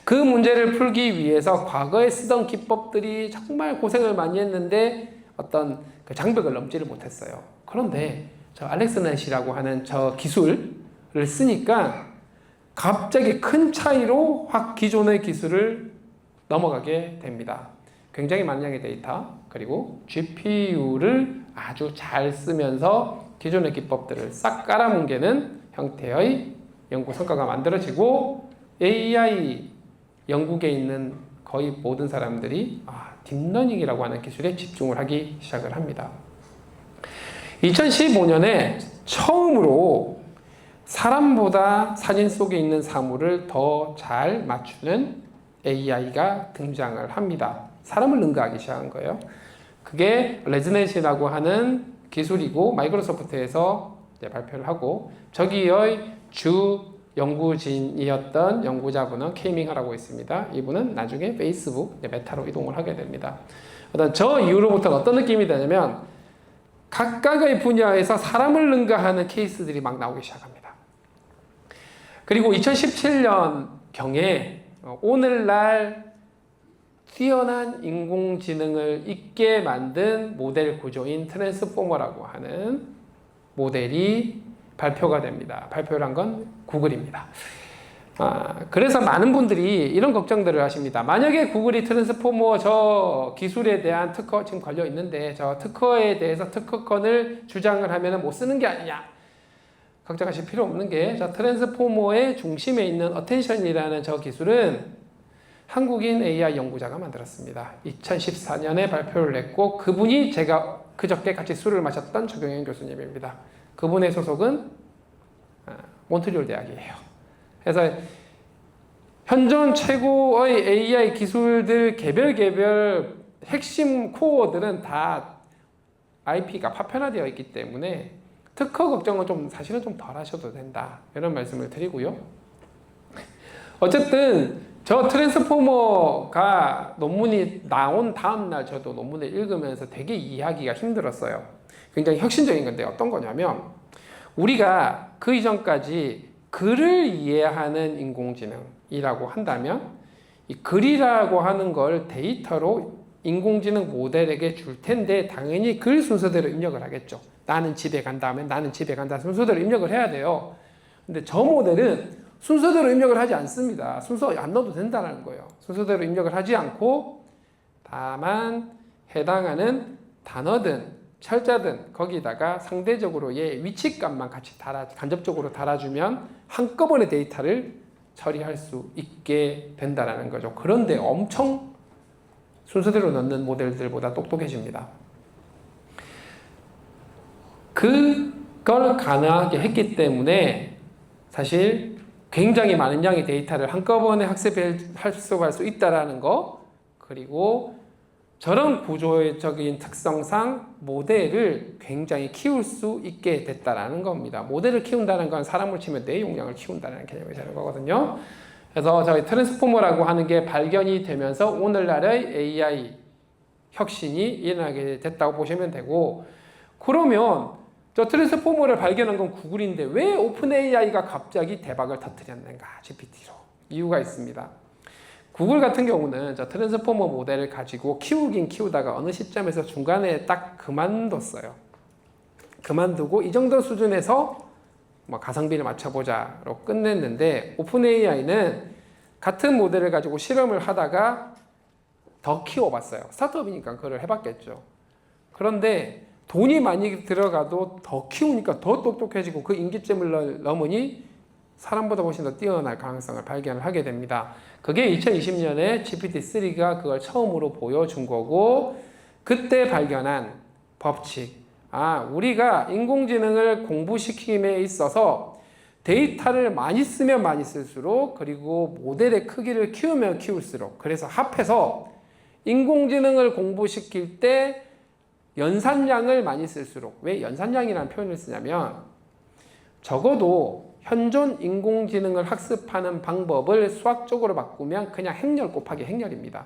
그 문제를 풀기 위해서 과거에 쓰던 기법들이 정말 고생을 많이 했는데 어떤 그 장벽을 넘지를 못했어요. 그런데 저 알렉스 넷이라고 하는 저 기술을 쓰니까 갑자기 큰 차이로 확 기존의 기술을 넘어가게 됩니다. 굉장히 많은 양의 데이터 그리고 GPU를 아주 잘 쓰면서 기존의 기법들을 싹 깔아뭉개는 형태의 연구 성과가 만들어지고 AI 연구계에 있는 거의 모든 사람들이 딥러닝이라고 하는 기술에 집중을 하기 시작을 합니다. 2015년에 처음으로 사람보다 사진 속에 있는 사물을 더 잘 맞추는 AI가 등장을 합니다. 사람을 능가하기 시작한 거예요. 그게 레즈넷이라고 하는 기술이고 마이크로소프트에서 발표를 하고 저기의 주 연구진이었던 연구자분은 케이밍하라고 있습니다. 이분은 나중에 페이스북 메타로 이동을 하게 됩니다. 저 이후로부터는 어떤 느낌이 되냐면 각각의 분야에서 사람을 능가하는 케이스들이 막 나오기 시작합니다. 그리고 2017년경에 오늘날 뛰어난 인공지능을 있게 만든 모델 구조인 트랜스포머라고 하는 모델이 발표가 됩니다. 발표를 한 건 구글입니다. 그래서 많은 분들이 이런 걱정들을 하십니다. 만약에 구글이 트랜스포머 저 기술에 대한 특허 지금 걸려 있는데 저 특허에 대해서 특허권을 주장을 하면 못 쓰는 게 아니냐. 걱정하실 필요 없는 게 저 트랜스포머의 중심에 있는 어텐션이라는 저 기술은 한국인 AI 연구자가 만들었습니다. 2014년에 발표를 했고 그분이 제가 그저께 같이 술을 마셨던 조경현 교수님입니다. 그분의 소속은 몬트리올 대학이에요. 그래서 현존 최고의 AI 기술들 개별 핵심 코어들은 다 IP가 파편화되어 있기 때문에 특허 걱정은 좀 사실은 좀 덜 하셔도 된다. 이런 말씀을 드리고요. 어쨌든 저 트랜스포머가 논문이 나온 다음날 저도 논문을 읽으면서 되게 이해하기가 힘들었어요. 굉장히 혁신적인 건데 어떤 거냐면 우리가 그 이전까지 글을 이해하는 인공지능이라고 한다면 이 글이라고 하는 걸 데이터로 인공지능 모델에게 줄 텐데 당연히 글 순서대로 입력을 하겠죠. 나는 집에 간다 하면 나는 집에 간다 순서대로 입력을 해야 돼요. 근데 저 모델은 순서대로 입력을 하지 않습니다. 순서 안 넣어도 된다는 거예요. 순서대로 입력을 하지 않고 다만 해당하는 단어든 철자든 거기다가 상대적으로 얘 위치값만 같이 간접적으로 달아주면 한꺼번에 데이터를 처리할 수 있게 된다는 거죠. 그런데 엄청 순서대로 넣는 모델들보다 똑똑해집니다. 그걸 가능하게 했기 때문에 사실 굉장히 많은 양의 데이터를 한꺼번에 학습할 수 있다는 거, 그리고 저런 구조적인 특성상 모델을 굉장히 키울 수 있게 됐다는 겁니다. 모델을 키운다는 건 사람을 치면 뇌 용량을 키운다는 개념이 되는 거거든요. 그래서 저희 트랜스포머라고 하는 게 발견이 되면서 오늘날의 AI 혁신이 일어나게 됐다고 보시면 되고, 그러면 저 트랜스포머를 발견한 건 구글인데 왜 오픈 AI가 갑자기 대박을 터뜨렸는가? GPT로. 이유가 있습니다. 구글 같은 경우는 저 트랜스포머 모델을 가지고 키우긴 키우다가 어느 시점에서 중간에 딱 그만뒀어요. 그만두고 이 정도 수준에서 뭐 가성비를 맞춰보자로 끝냈는데, 오픈 AI는 같은 모델을 가지고 실험을 하다가 더 키워봤어요. 스타트업이니까 그걸 해봤겠죠. 그런데 돈이 많이 들어가도 더 키우니까 더 똑똑해지고 그 임기점을 넘으니 사람보다 훨씬 더 뛰어날 가능성을 발견을 하게 됩니다. 그게 2020년에 GPT-3가 그걸 처음으로 보여준 거고, 그때 발견한 법칙. 우리가 인공지능을 공부시킴에 있어서 데이터를 많이 쓰면 많이 쓸수록, 그리고 모델의 크기를 키우면 키울수록, 그래서 합해서 인공지능을 공부시킬 때 연산량을 많이 쓸수록, 왜 연산량이라는 표현을 쓰냐면 적어도 현존 인공지능을 학습하는 방법을 수학적으로 바꾸면 그냥 행렬 곱하기 행렬입니다.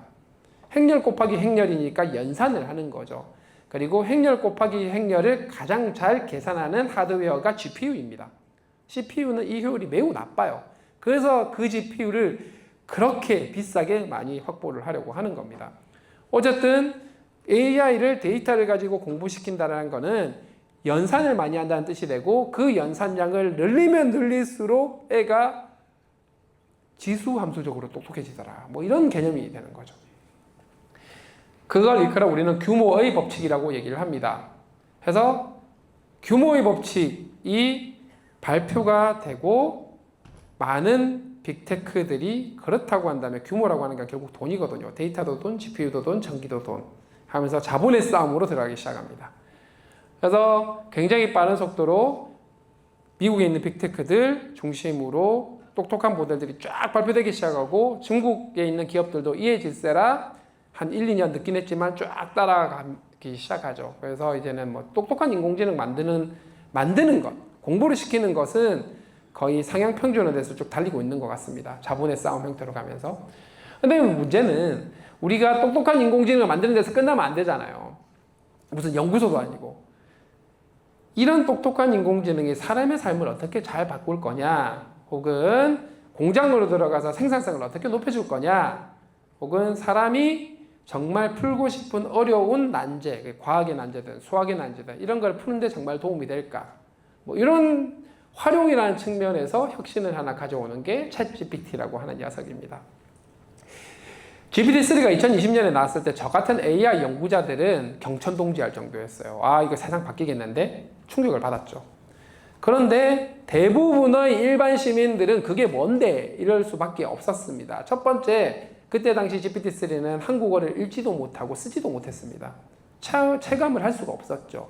행렬 곱하기 행렬이니까 연산을 하는 거죠. 그리고 행렬 곱하기 행렬을 가장 잘 계산하는 하드웨어가 GPU입니다. CPU는 이 효율이 매우 나빠요. 그래서 그 GPU를 그렇게 비싸게 많이 확보를 하려고 하는 겁니다. 어쨌든 AI를 데이터를 가지고 공부시킨다는 거는 연산을 많이 한다는 뜻이 되고, 그 연산량을 늘리면 늘릴수록 애가 지수함수적으로 똑똑해지더라. 뭐 이런 개념이 되는 거죠. 그걸 일컬어 우리는 규모의 법칙이라고 얘기를 합니다. 그래서 규모의 법칙이 발표가 되고 많은 빅테크들이 그렇다고 한다면, 규모라고 하는 게 결국 돈이거든요. 데이터도 돈, GPU도 돈, 전기도 돈 하면서 자본의 싸움으로 들어가기 시작합니다. 그래서 굉장히 빠른 속도로 미국에 있는 빅테크들 중심으로 똑똑한 모델들이 쫙 발표되기 시작하고, 중국에 있는 기업들도 이에 질세라 한 1, 2년 늦긴 했지만 쫙 따라가기 시작하죠. 그래서 이제는 뭐 똑똑한 인공지능 만드는 것, 공부를 시키는 것은 거의 상향 평준화돼서 쭉 달리고 있는 것 같습니다. 자본의 싸움 형태로 가면서. 근데 문제는 우리가 똑똑한 인공지능을 만드는 데서 끝나면 안 되잖아요. 무슨 연구소도 아니고. 이런 똑똑한 인공지능이 사람의 삶을 어떻게 잘 바꿀 거냐, 혹은 공장으로 들어가서 생산성을 어떻게 높여줄 거냐, 혹은 사람이 정말 풀고 싶은 어려운 난제, 과학의 난제든 수학의 난제든 이런 걸 푸는데 정말 도움이 될까, 뭐 이런 활용이라는 측면에서 혁신을 하나 가져오는 게 챗GPT라고 하는 녀석입니다. GPT-3가 2020년에 나왔을 때 저 같은 AI 연구자들은 경천동지할 정도였어요. 아, 이거 세상 바뀌겠는데? 충격을 받았죠. 그런데 대부분의 일반 시민들은 그게 뭔데? 이럴 수밖에 없었습니다. 첫 번째, 그때 당시 GPT-3는 한국어를 읽지도 못하고 쓰지도 못했습니다. 체감을 할 수가 없었죠.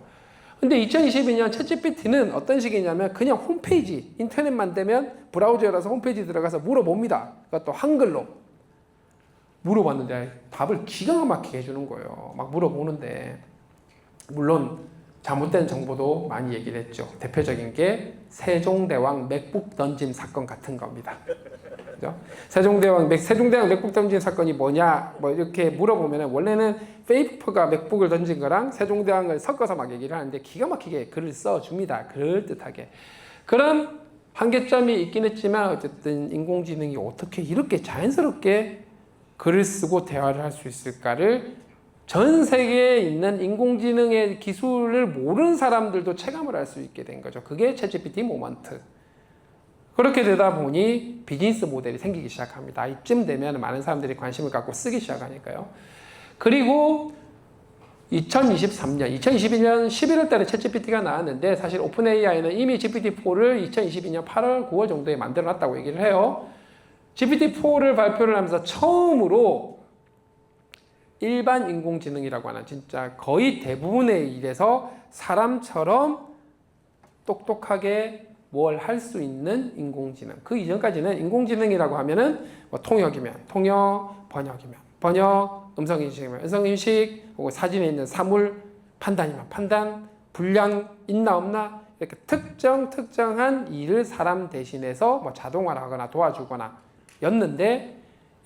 근데 2022년 챗GPT는 어떤 식이냐면 그냥 홈페이지, 인터넷만 되면 브라우저에 열어서 홈페이지 들어가서 물어봅니다. 그것도 한글로. 물어봤는데 답을 기가 막히게 해주는 거예요. 막 물어보는데 물론 잘못된 정보도 많이 얘기를 했죠. 대표적인 게 세종대왕 맥북 던짐 사건 같은 겁니다. 그죠? 세종대왕 맥북 던짐 사건이 뭐냐 뭐 이렇게 물어보면 원래는 페이퍼가 맥북을 던진 거랑 세종대왕을 섞어서 막 얘기를 하는데 기가 막히게 글을 써줍니다. 그럴듯하게. 그런 한계점이 있긴 했지만 어쨌든 인공지능이 어떻게 이렇게 자연스럽게 글을 쓰고 대화를 할 수 있을까를 전 세계에 있는 인공지능의 기술을 모르는 사람들도 체감을 할 수 있게 된 거죠. 그게 챗GPT 모먼트. 그렇게 되다 보니 비즈니스 모델이 생기기 시작합니다. 이쯤 되면 많은 사람들이 관심을 갖고 쓰기 시작하니까요. 그리고 2022년 11월 달에 챗GPT가 나왔는데 사실 오픈 AI는 이미 GPT-4를 2022년 8월, 9월 정도에 만들어 놨다고 얘기를 해요. GPT-4를 발표를 하면서 처음으로 일반 인공지능이라고 하는 진짜 거의 대부분의 일에서 사람처럼 똑똑하게 뭘 할 수 있는 인공지능. 그 이전까지는 인공지능이라고 하면은 뭐 통역이면 통역, 번역이면 번역, 음성인식이면 음성인식, 혹은 사진에 있는 사물, 판단이면 판단, 분량 있나 없나 이렇게 특정한 일을 사람 대신해서 뭐 자동화를 하거나 도와주거나 였는데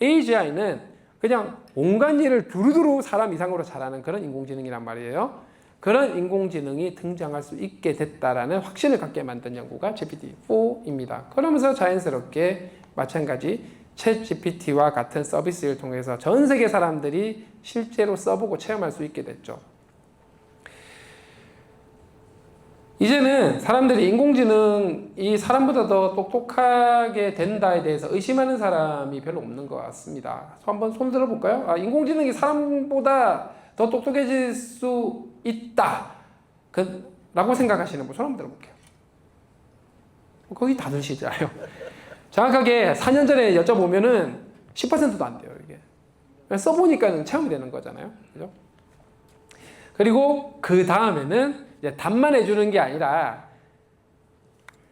AGI는 그냥 온갖 일을 두루두루 사람 이상으로 잘하는 그런 인공지능이란 말이에요. 그런 인공지능이 등장할 수 있게 됐다라는 확신을 갖게 만든 연구가 GPT-4입니다. 그러면서 자연스럽게 마찬가지 챗GPT와 같은 서비스를 통해서 전 세계 사람들이 실제로 써보고 체험할 수 있게 됐죠. 이제는 사람들이 인공지능이 사람보다 더 똑똑하게 된다에 대해서 의심하는 사람이 별로 없는 것 같습니다. 한번 손 들어볼까요? 아, 인공지능이 사람보다 더 똑똑해질 수 있다 라고 생각하시는 분 손 한번 들어볼게요. 거의 다들 시잖아요. 정확하게 4년 전에 여쭤보면은 10%도 안 돼요. 이게 써보니까 체험이 되는 거잖아요. 그죠? 그리고 그 다음에는 답만 해주는 게 아니라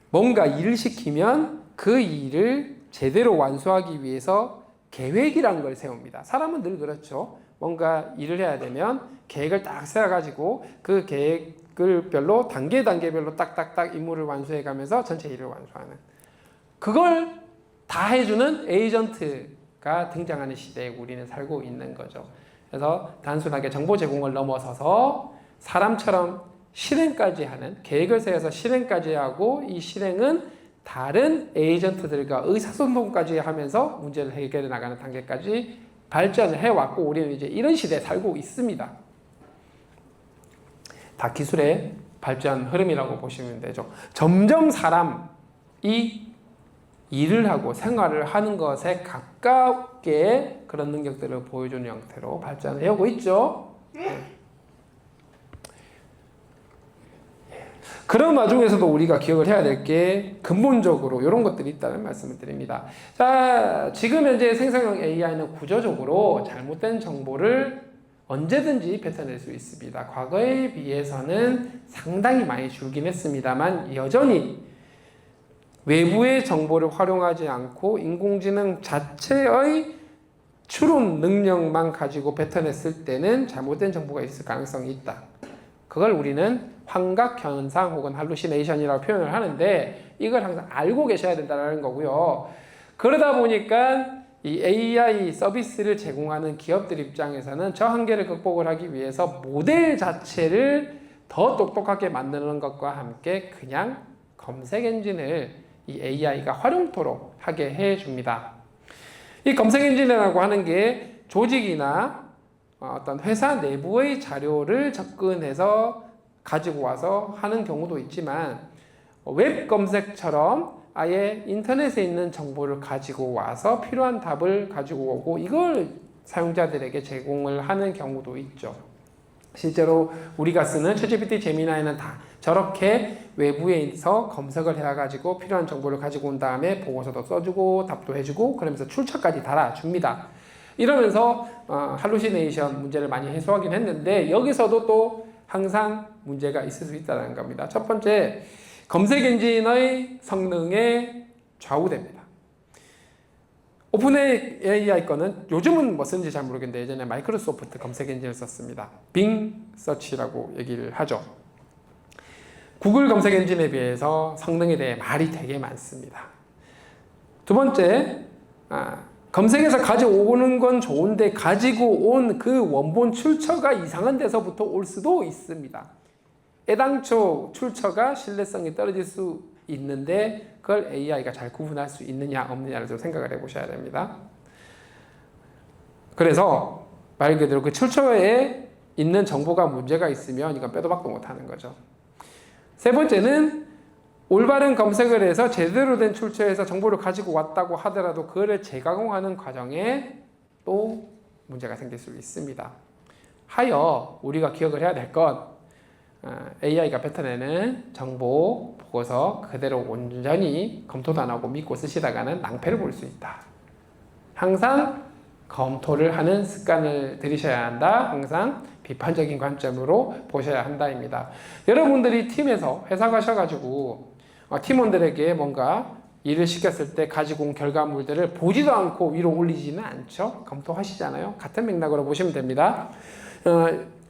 뭔가 일을 시키면 그 일을 제대로 완수하기 위해서 계획이라는 걸 세웁니다. 사람은 늘 그렇죠. 뭔가 일을 해야 되면 계획을 딱 세워가지고 그 계획을 별로 단계별로 딱딱딱 임무를 완수해 가면서 전체 일을 완수하는 그걸 다 해주는 에이전트가 등장하는 시대에 우리는 살고 있는 거죠. 그래서 단순하게 정보 제공을 넘어서서 사람처럼 실행까지 하는, 계획을 세워서 실행까지 하고 이 실행은 다른 에이전트들과 의사소통까지 하면서 문제를 해결해 나가는 단계까지 발전을 해왔고 우리는 이제 이런 시대에 살고 있습니다. 다 기술의 발전 흐름이라고 보시면 되죠. 점점 사람이 일을 하고 생활을 하는 것에 가깝게 그런 능력들을 보여주는 형태로 발전을 해오고 있죠. 그런 와중에서도 우리가 기억을 해야 될 게 근본적으로 이런 것들이 있다는 말씀을 드립니다. 자, 지금 현재 생성형 AI는 구조적으로 잘못된 정보를 언제든지 뱉어낼 수 있습니다. 과거에 비해서는 상당히 많이 줄긴 했습니다만 여전히 외부의 정보를 활용하지 않고 인공지능 자체의 추론 능력만 가지고 뱉어냈을 때는 잘못된 정보가 있을 가능성이 있다. 그걸 우리는 환각현상 혹은 할루시네이션이라고 표현을 하는데 이걸 항상 알고 계셔야 된다는 거고요. 그러다 보니까 이 AI 서비스를 제공하는 기업들 입장에서는 저 한계를 극복을 하기 위해서 모델 자체를 더 똑똑하게 만드는 것과 함께 그냥 검색 엔진을 이 AI가 활용토록 하게 해줍니다. 이 검색 엔진이라고 하는 게 조직이나 어떤 회사 내부의 자료를 접근해서 가지고 와서 하는 경우도 있지만 웹 검색처럼 아예 인터넷에 있는 정보를 가지고 와서 필요한 답을 가지고 오고 이걸 사용자들에게 제공을 하는 경우도 있죠. 실제로 우리가 쓰는 챗GPT, 제미나이는 다 저렇게 외부에서 검색을 해가지고 필요한 정보를 가지고 온 다음에 보고서도 써주고 답도 해주고 그러면서 출처까지 달아줍니다. 이러면서 할루시네이션 문제를 많이 해소하긴 했는데 여기서도 또 항상 문제가 있을 수 있다는 겁니다. 첫 번째, 검색 엔진의 성능에 좌우됩니다. 오픈AI 거는 요즘은 뭐 쓰는지 잘 모르겠는데 예전에 마이크로소프트 검색 엔진을 썼습니다. 빙 서치라고 얘기를 하죠. 구글 검색 엔진에 비해서 성능에 대해 말이 되게 많습니다. 두 번째, 검색에서 가져오는 건 좋은데 가지고 온 그 원본 출처가 이상한 데서부터 올 수도 있습니다. 애당초 출처가 신뢰성이 떨어질 수 있는데 그걸 AI가 잘 구분할 수 있느냐 없느냐를 좀 생각을 해보셔야 됩니다. 그래서 말 그대로 그 출처에 있는 정보가 문제가 있으면 이건 빼도 박도 못하는 거죠. 세 번째는 올바른 검색을 해서 제대로 된 출처에서 정보를 가지고 왔다고 하더라도 그거를 재가공하는 과정에 또 문제가 생길 수 있습니다. 하여 우리가 기억을 해야 될 것, AI가 뱉어내는 정보 보고서 그대로 온전히 검토도 안 하고 믿고 쓰시다가는 낭패를 볼 수 있다. 항상 검토를 하는 습관을 들이셔야 한다. 항상 비판적인 관점으로 보셔야 한다입니다. 여러분들이 팀에서 회사 가셔가지고 팀원들에게 뭔가 일을 시켰을 때 가지고 온 결과물들을 보지도 않고 위로 올리지는 않죠. 검토하시잖아요. 같은 맥락으로 보시면 됩니다.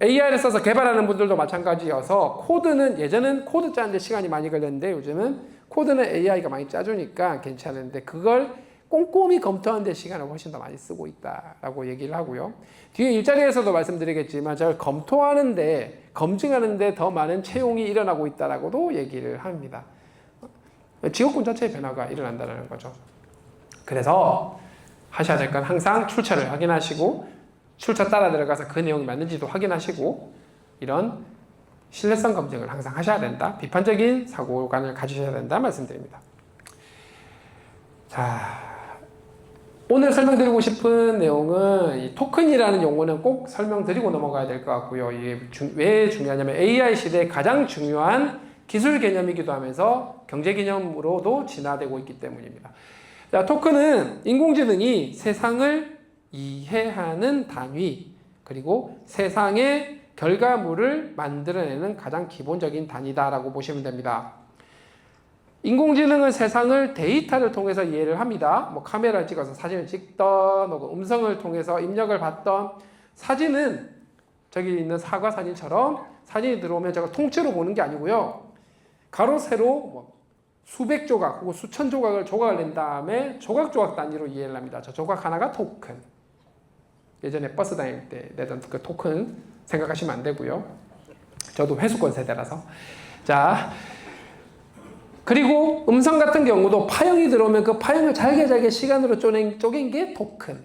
AI를 써서 개발하는 분들도 마찬가지여서 코드는 예전엔 코드 짜는데 시간이 많이 걸렸는데 요즘은 코드는 AI가 많이 짜주니까 괜찮은데 그걸 꼼꼼히 검토하는 데 시간을 훨씬 더 많이 쓰고 있다라고 얘기를 하고요. 뒤에 일자리에서도 말씀드리겠지만 저를 검토하는데 검증하는데 더 많은 채용이 일어나고 있다라고도 얘기를 합니다. 직업군 자체의 변화가 일어난다는 거죠. 그래서 하셔야 될 건 항상 출처를 확인하시고 출처 따라 들어가서 그 내용이 맞는지도 확인하시고 이런 신뢰성 검증을 항상 하셔야 된다. 비판적인 사고관을 가지셔야 된다 말씀드립니다. 자, 오늘 설명드리고 싶은 내용은 이 토큰이라는 용어는 꼭 설명드리고 넘어가야 될 것 같고요. 이게 왜 중요하냐면 AI 시대의 가장 중요한 기술 개념이기도 하면서 경제 개념으로도 진화되고 있기 때문입니다. 자, 토큰은 인공지능이 세상을 이해하는 단위 그리고 세상의 결과물을 만들어내는 가장 기본적인 단위다라고 보시면 됩니다. 인공지능은 세상을 데이터를 통해서 이해를 합니다. 뭐 카메라를 찍어서 사진을 찍던 혹은 음성을 통해서 입력을 받던 사진은 저기 있는 사과 사진처럼 사진이 들어오면 제가 통째로 보는 게 아니고요. 가로 세로 뭐 수백 조각 혹은 수천 조각을 낸 다음에 조각 단위로 이해를 합니다. 저 조각 하나가 토큰. 예전에 버스 다닐 때 내던 그 토큰 생각하시면 안 되고요. 저도 회수권 세대라서. 자, 그리고 음성 같은 경우도 파형이 들어오면 그 파형을 잘게 시간으로 쪼갠 게 토큰.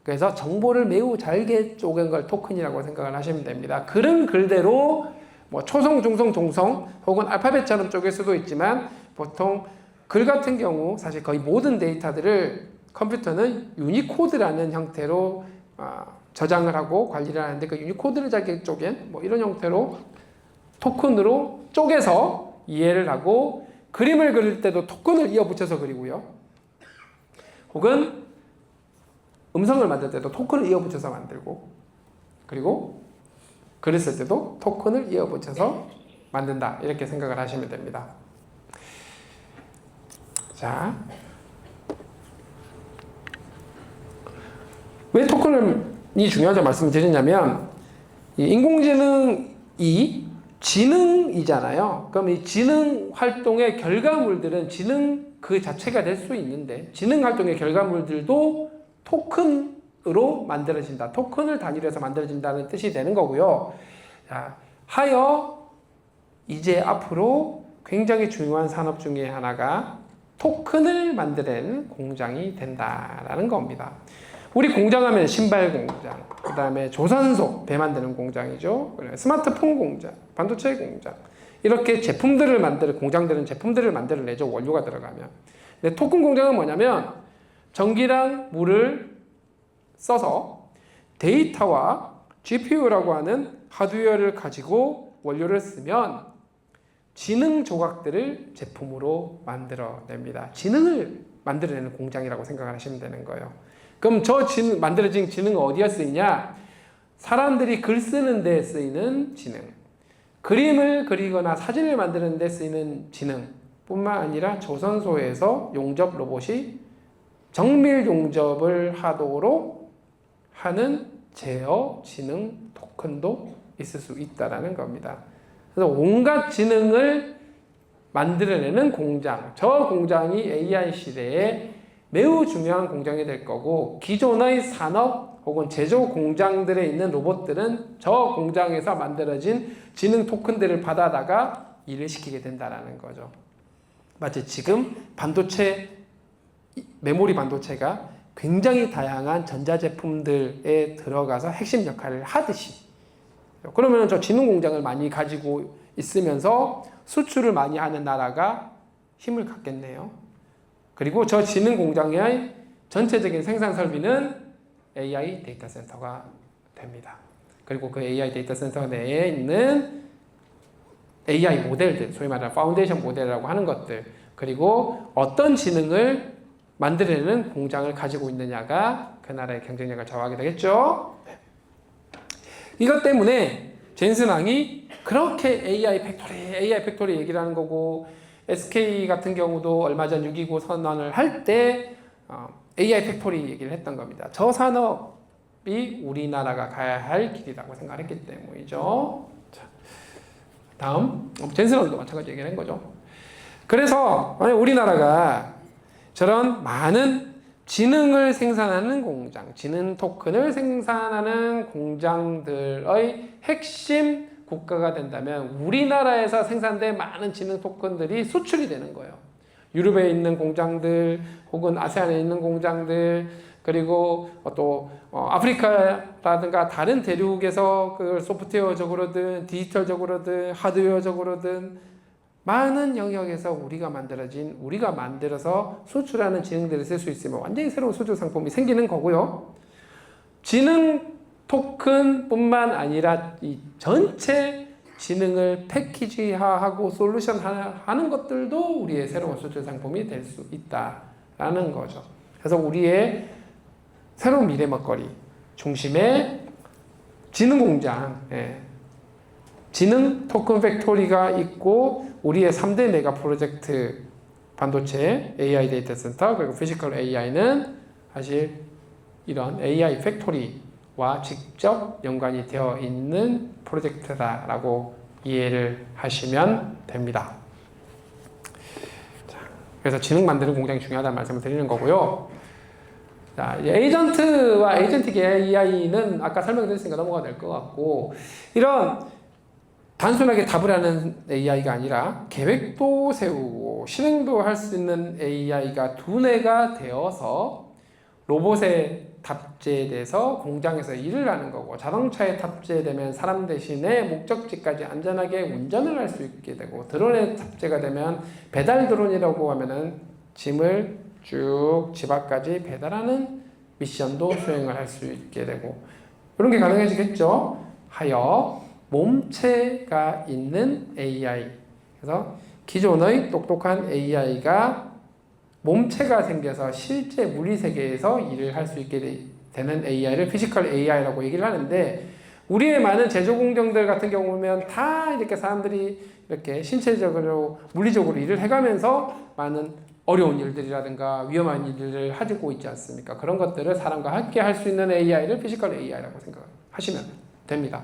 그래서 정보를 매우 잘게 쪼갠 걸 토큰이라고 생각을 하시면 됩니다. 글은 글대로 뭐 초성, 중성, 종성 혹은 알파벳처럼 쪼갤 수도 있지만 보통 글 같은 경우 사실 거의 모든 데이터들을 컴퓨터는 유니코드라는 형태로 저장을 하고 관리를 하는데 그 유니코드를 잘게 쪼갠 뭐 이런 형태로 토큰으로 쪼개서 이해를 하고 그림을 그릴 때도 토큰을 이어붙여서 그리고요. 혹은 음성을 만들 때도 토큰을 이어붙여서 만들고 그리고 글을 쓸 때도 토큰을 이어붙여서 만든다. 이렇게 생각을 하시면 됩니다. 자, 왜 토큰이 중요하죠 말씀을 드리냐면 이 인공지능이 지능이잖아요. 그럼 이 지능 활동의 결과물들은 지능 그 자체가 될 수 있는데 지능 활동의 결과물들도 토큰으로 만들어진다. 토큰을 단위로 해서 만들어진다는 뜻이 되는 거고요. 자, 하여 이제 앞으로 굉장히 중요한 산업 중에 하나가 토큰을 만드는 공장이 된다라는 겁니다. 우리 공장하면 신발 공장, 그 다음에 조선소, 배 만드는 공장이죠. 스마트폰 공장, 반도체 공장. 이렇게 제품들을 만드는 공장들은 제품들을 만들어내죠. 원료가 들어가면. 근데 토큰 공장은 뭐냐면 전기랑 물을 써서 데이터와 GPU라고 하는 하드웨어를 가지고 원료를 쓰면 지능 조각들을 제품으로 만들어냅니다. 지능을 만들어내는 공장이라고 생각하시면 되는 거예요. 그럼 저 만들어진 지능은 어디에 쓰이냐? 사람들이 글 쓰는 데 쓰이는 지능, 그림을 그리거나 사진을 만드는 데 쓰이는 지능 뿐만 아니라 조선소에서 용접 로봇이 정밀 용접을 하도록 하는 제어 지능 토큰도 있을 수 있다는 겁니다. 그래서 온갖 지능을 만들어내는 공장, 저 공장이 AI 시대에 매우 중요한 공장이 될 거고, 기존의 산업 혹은 제조 공장들에 있는 로봇들은 저 공장에서 만들어진 지능 토큰들을 받아다가 일을 시키게 된다는 거죠. 마치 지금 반도체, 메모리 반도체가 굉장히 다양한 전자제품들에 들어가서 핵심 역할을 하듯이, 그러면 저 지능 공장을 많이 가지고 있으면서 수출을 많이 하는 나라가 힘을 갖겠네요. 그리고 저 지능 공장의 전체적인 생산 설비는 AI 데이터 센터가 됩니다. 그리고 그 AI 데이터 센터 내에 있는 AI 모델들, 소위 말하는 파운데이션 모델이라고 하는 것들, 그리고 어떤 지능을 만들어내는 공장을 가지고 있느냐가 그 나라의 경쟁력을 좌우하게 되겠죠. 이것 때문에 젠슨왕이 그렇게 AI 팩토리 얘기를 하는 거고, SK 같은 경우도 얼마 전 6.29 선언을 할 때 AI 팩토리 얘기를 했던 겁니다. 저 산업이 우리나라가 가야 할 길이라고 생각했기 때문이죠. 자, 다음 젠슨왕도 마찬가지 얘기를 한 거죠. 그래서 우리나라가 저런 많은 지능을 생산하는 공장, 지능 토큰을 생산하는 공장들의 핵심 국가가 된다면 우리나라에서 생산된 많은 지능 토큰들이 수출이 되는 거예요. 유럽에 있는 공장들 혹은 아세안에 있는 공장들, 그리고 또 아프리카라든가 다른 대륙에서 그 소프트웨어적으로든 디지털적으로든 하드웨어적으로든 많은 영역에서 우리가 만들어서 수출하는 지능들을 쓸 수 있으면 완전히 새로운 수출 상품이 생기는 거고요. 지능 토큰뿐만 아니라 이 전체 지능을 패키지화하고 솔루션하는 것들도 우리의 새로운 수출 상품이 될 수 있다라는 거죠. 그래서 우리의 새로운 미래 먹거리 중심에 지능 공장, 지능 토큰 팩토리가 있고, 우리의 3대 메가 프로젝트 반도체, AI 데이터 센터, 그리고 피지컬 AI는 사실 이런 AI 팩토리와 직접 연관이 되어 있는 프로젝트다라고 이해를 하시면 됩니다. 자, 그래서 지능 만드는 공장이 중요하다는 말씀을 드리는 거고요. 자, 에이전트와 에이전틱 AI는 아까 설명드렸으니까 넘어가야 될 것 같고, 이런 단순하게 답을 하는 AI가 아니라 계획도 세우고 실행도 할 수 있는 AI가 두뇌가 되어서 로봇에 탑재돼서 공장에서 일을 하는 거고, 자동차에 탑재되면 사람 대신에 목적지까지 안전하게 운전을 할 수 있게 되고, 드론에 탑재가 되면 배달 드론이라고 하면은 짐을 쭉 집 앞까지 배달하는 미션도 수행을 할 수 있게 되고, 이런 게 가능해지겠죠. 하여 몸체가 있는 AI. 그래서 기존의 똑똑한 AI가 몸체가 생겨서 실제 물리 세계에서 일을 할 수 있게 되는 AI를 피지컬 AI라고 얘기를 하는데, 우리의 많은 제조 공정들 같은 경우 보면 다 이렇게 사람들이 이렇게 신체적으로 물리적으로 일을 해가면서 많은 어려운 일들이라든가 위험한 일들을 가지고 있지 않습니까? 그런 것들을 사람과 함께 할 수 있는 AI를 피지컬 AI라고 생각하시면 됩니다.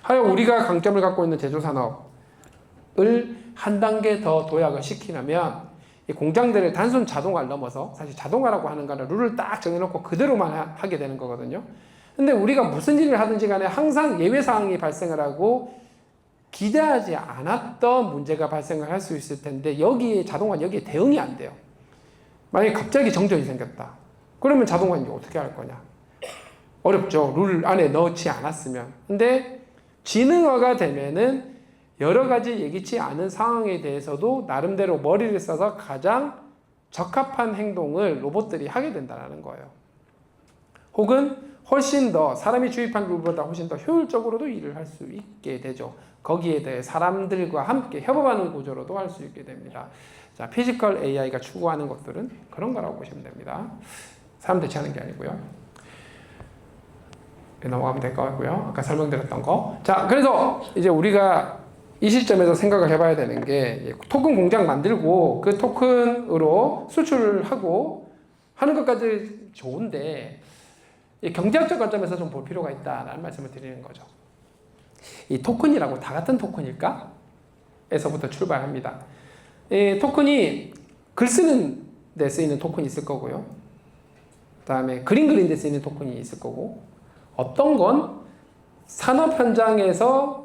하여 우리가 강점을 갖고 있는 제조 산업을 한 단계 더 도약을 시키려면 이 공장들을 단순 자동화를 넘어서, 사실 자동화라고 하는 거는 룰을 딱 정해놓고 그대로만 하게 되는 거거든요. 근데 우리가 무슨 일을 하든지 간에 항상 예외 사항이 발생을 하고 기대하지 않았던 문제가 발생을 할 수 있을 텐데, 자동화는 여기에 대응이 안 돼요. 만약에 갑자기 정전이 생겼다. 그러면 자동화는 이제 어떻게 할 거냐? 어렵죠. 룰 안에 넣지 않았으면. 근데 지능화가 되면은 여러 가지 예기치 않은 상황에 대해서도 나름대로 머리를 써서 가장 적합한 행동을 로봇들이 하게 된다는 거예요. 혹은 훨씬 더 사람이 주입한 룰보다 훨씬 더 효율적으로도 일을 할 수 있게 되죠. 거기에 대해 사람들과 함께 협업하는 구조로도 할 수 있게 됩니다. 자, 피지컬 AI가 추구하는 것들은 그런 거라고 보시면 됩니다. 사람 대체하는 게 아니고요. 넘어가면 될 것 같고요. 아까 설명드렸던 거. 자, 그래서 이제 우리가 이 시점에서 생각을 해봐야 되는 게 토큰 공장 만들고 그 토큰으로 수출하고 하는 것까지 좋은데 경제학적 관점에서 좀 볼 필요가 있다라는 말씀을 드리는 거죠. 이 토큰이라고 다 같은 토큰일까? 에서부터 출발합니다. 이 토큰이 글 쓰는 데 쓰이는 토큰이 있을 거고요. 그 다음에 그림 그리는 데 쓰이는 토큰이 있을 거고, 어떤 건 산업 현장에서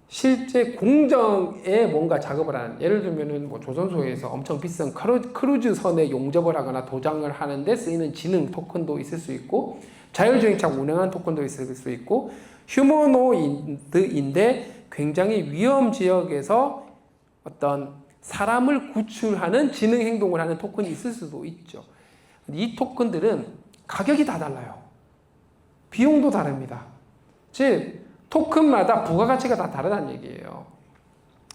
실제 공정에 뭔가 작업을 하는, 예를 들면은 뭐 조선소에서 엄청 비싼 크루즈선에 용접을 하거나 도장을 하는데 쓰이는 지능 토큰도 있을 수 있고, 자율주행차 운행하는 토큰도 있을 수 있고, 휴머노이드인데 굉장히 위험 지역에서 어떤 사람을 구출하는 지능 행동을 하는 토큰이 있을 수도 있죠. 이 토큰들은 가격이 다 달라요. 비용도 다릅니다. 즉 토큰마다 부가가치가 다 다르다는 얘기예요.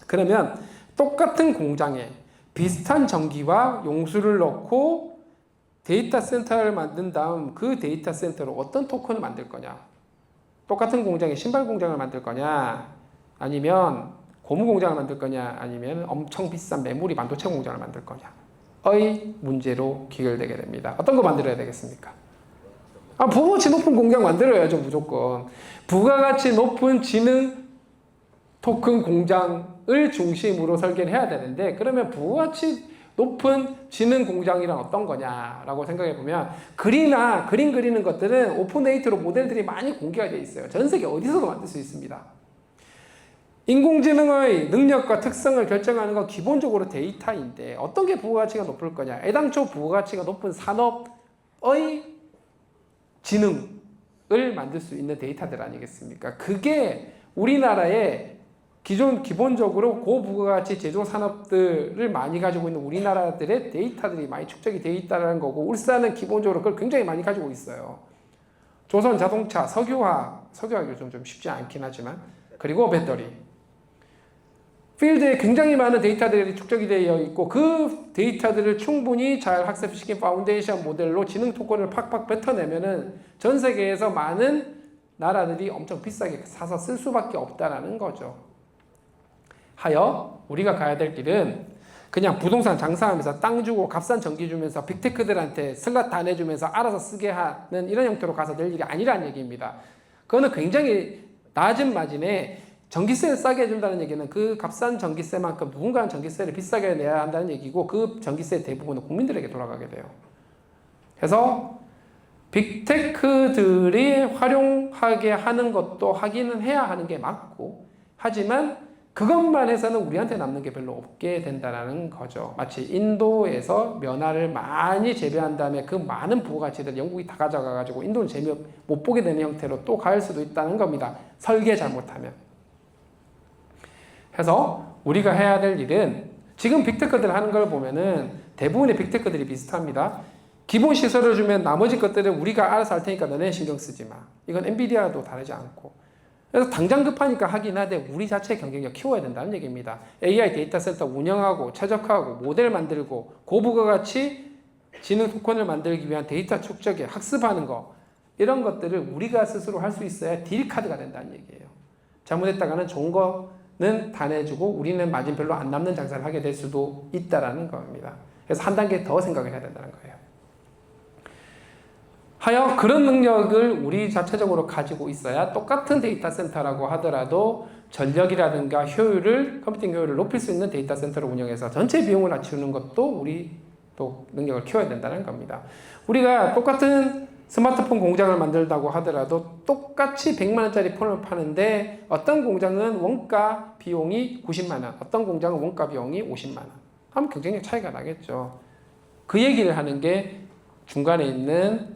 그러면 똑같은 공장에 비슷한 전기와 용수를 넣고 데이터 센터를 만든 다음 그 데이터 센터로 어떤 토큰을 만들 거냐? 똑같은 공장에 신발 공장을 만들 거냐? 아니면 고무 공장을 만들 거냐? 아니면 엄청 비싼 메모리 반도체 공장을 만들 거냐? 의 문제로 귀결되게 됩니다. 어떤 거 만들어야 되겠습니까? 부가가치 높은 공장 만들어야죠, 무조건. 부가가치 높은 지능 토큰 공장을 중심으로 설계를 해야 되는데, 그러면 부가가치 높은 지능 공장이란 어떤 거냐라고 생각해 보면, 그림 그리는 것들은 오픈데이터로 모델들이 많이 공개가 되어 있어요. 전 세계 어디서도 만들 수 있습니다. 인공지능의 능력과 특성을 결정하는 건 기본적으로 데이터인데, 어떤 게 부가가치가 높을 거냐? 애당초 부가가치가 높은 산업의 지능을 만들 수 있는 데이터들 아니겠습니까? 그게 우리나라의 기본적으로 고부가가치 제조 산업들을 많이 가지고 있는 우리나라들의 데이터들이 많이 축적이 되어 있다는 거고, 울산은 기본적으로 그걸 굉장히 많이 가지고 있어요. 조선 자동차, 석유화학 요즘 좀 쉽지 않긴 하지만, 그리고 배터리. 필드에 굉장히 많은 데이터들이 축적이 되어 있고, 그 데이터들을 충분히 잘 학습시킨 파운데이션 모델로 지능 토큰을 팍팍 뱉어내면은 전 세계에서 많은 나라들이 엄청 비싸게 사서 쓸 수밖에 없다라는 거죠. 하여 우리가 가야 될 길은 그냥 부동산 장사하면서 땅 주고 값싼 전기 주면서 빅테크들한테 슬롯 다 내주면서 알아서 쓰게 하는 이런 형태로 가서 될 일이 아니라는 얘기입니다. 그거는 굉장히 낮은 마진에 전기세를 싸게 해준다는 얘기는 그 값싼 전기세만큼 누군가는 전기세를 비싸게 내야 한다는 얘기고, 그 전기세 대부분은 국민들에게 돌아가게 돼요. 그래서 빅테크들이 활용하게 하는 것도 하기는 해야 하는 게 맞고, 하지만 그것만 해서는 우리한테 남는 게 별로 없게 된다는 거죠. 마치 인도에서 면화를 많이 재배한 다음에 그 많은 부가가치들 영국이 다 가져가가지고 인도는 재미 못 보게 되는 형태로 또 갈 수도 있다는 겁니다. 설계 잘못하면. 그래서 우리가 해야 될 일은, 지금 빅테크들 하는 걸 보면은 대부분의 빅테크들이 비슷합니다. 기본 시설을 주면 나머지 것들은 우리가 알아서 할 테니까 너네 신경 쓰지 마. 이건 엔비디아도 다르지 않고. 그래서 당장 급하니까 하긴 하되 우리 자체의 경쟁력 키워야 된다는 얘기입니다. AI 데이터 센터 운영하고 최적화하고 모델 만들고 고부가가치 지능 토큰을 만들기 위한 데이터 축적에 학습하는 거, 이런 것들을 우리가 스스로 할 수 있어야 딜 카드가 된다는 얘기예요. 잘못했다가는 좋은 거는 다 내주고 우리는 마진 별로 안 남는 장사를 하게 될 수도 있다라는 겁니다. 그래서 한 단계 더 생각을 해야 된다는 거예요. 하여 그런 능력을 우리 자체적으로 가지고 있어야 똑같은 데이터 센터라고 하더라도 전력이라든가 컴퓨팅 효율을 높일 수 있는 데이터 센터를 운영해서 전체 비용을 낮추는 것도 우리 또 능력을 키워야 된다는 겁니다. 우리가 똑같은 스마트폰 공장을 만들다고 하더라도 똑같이 100만 원짜리 폰을 파는데 어떤 공장은 원가 비용이 90만 원, 어떤 공장은 원가 비용이 50만 원. 하면 경쟁력 차이가 나겠죠. 그 얘기를 하는 게 중간에 있는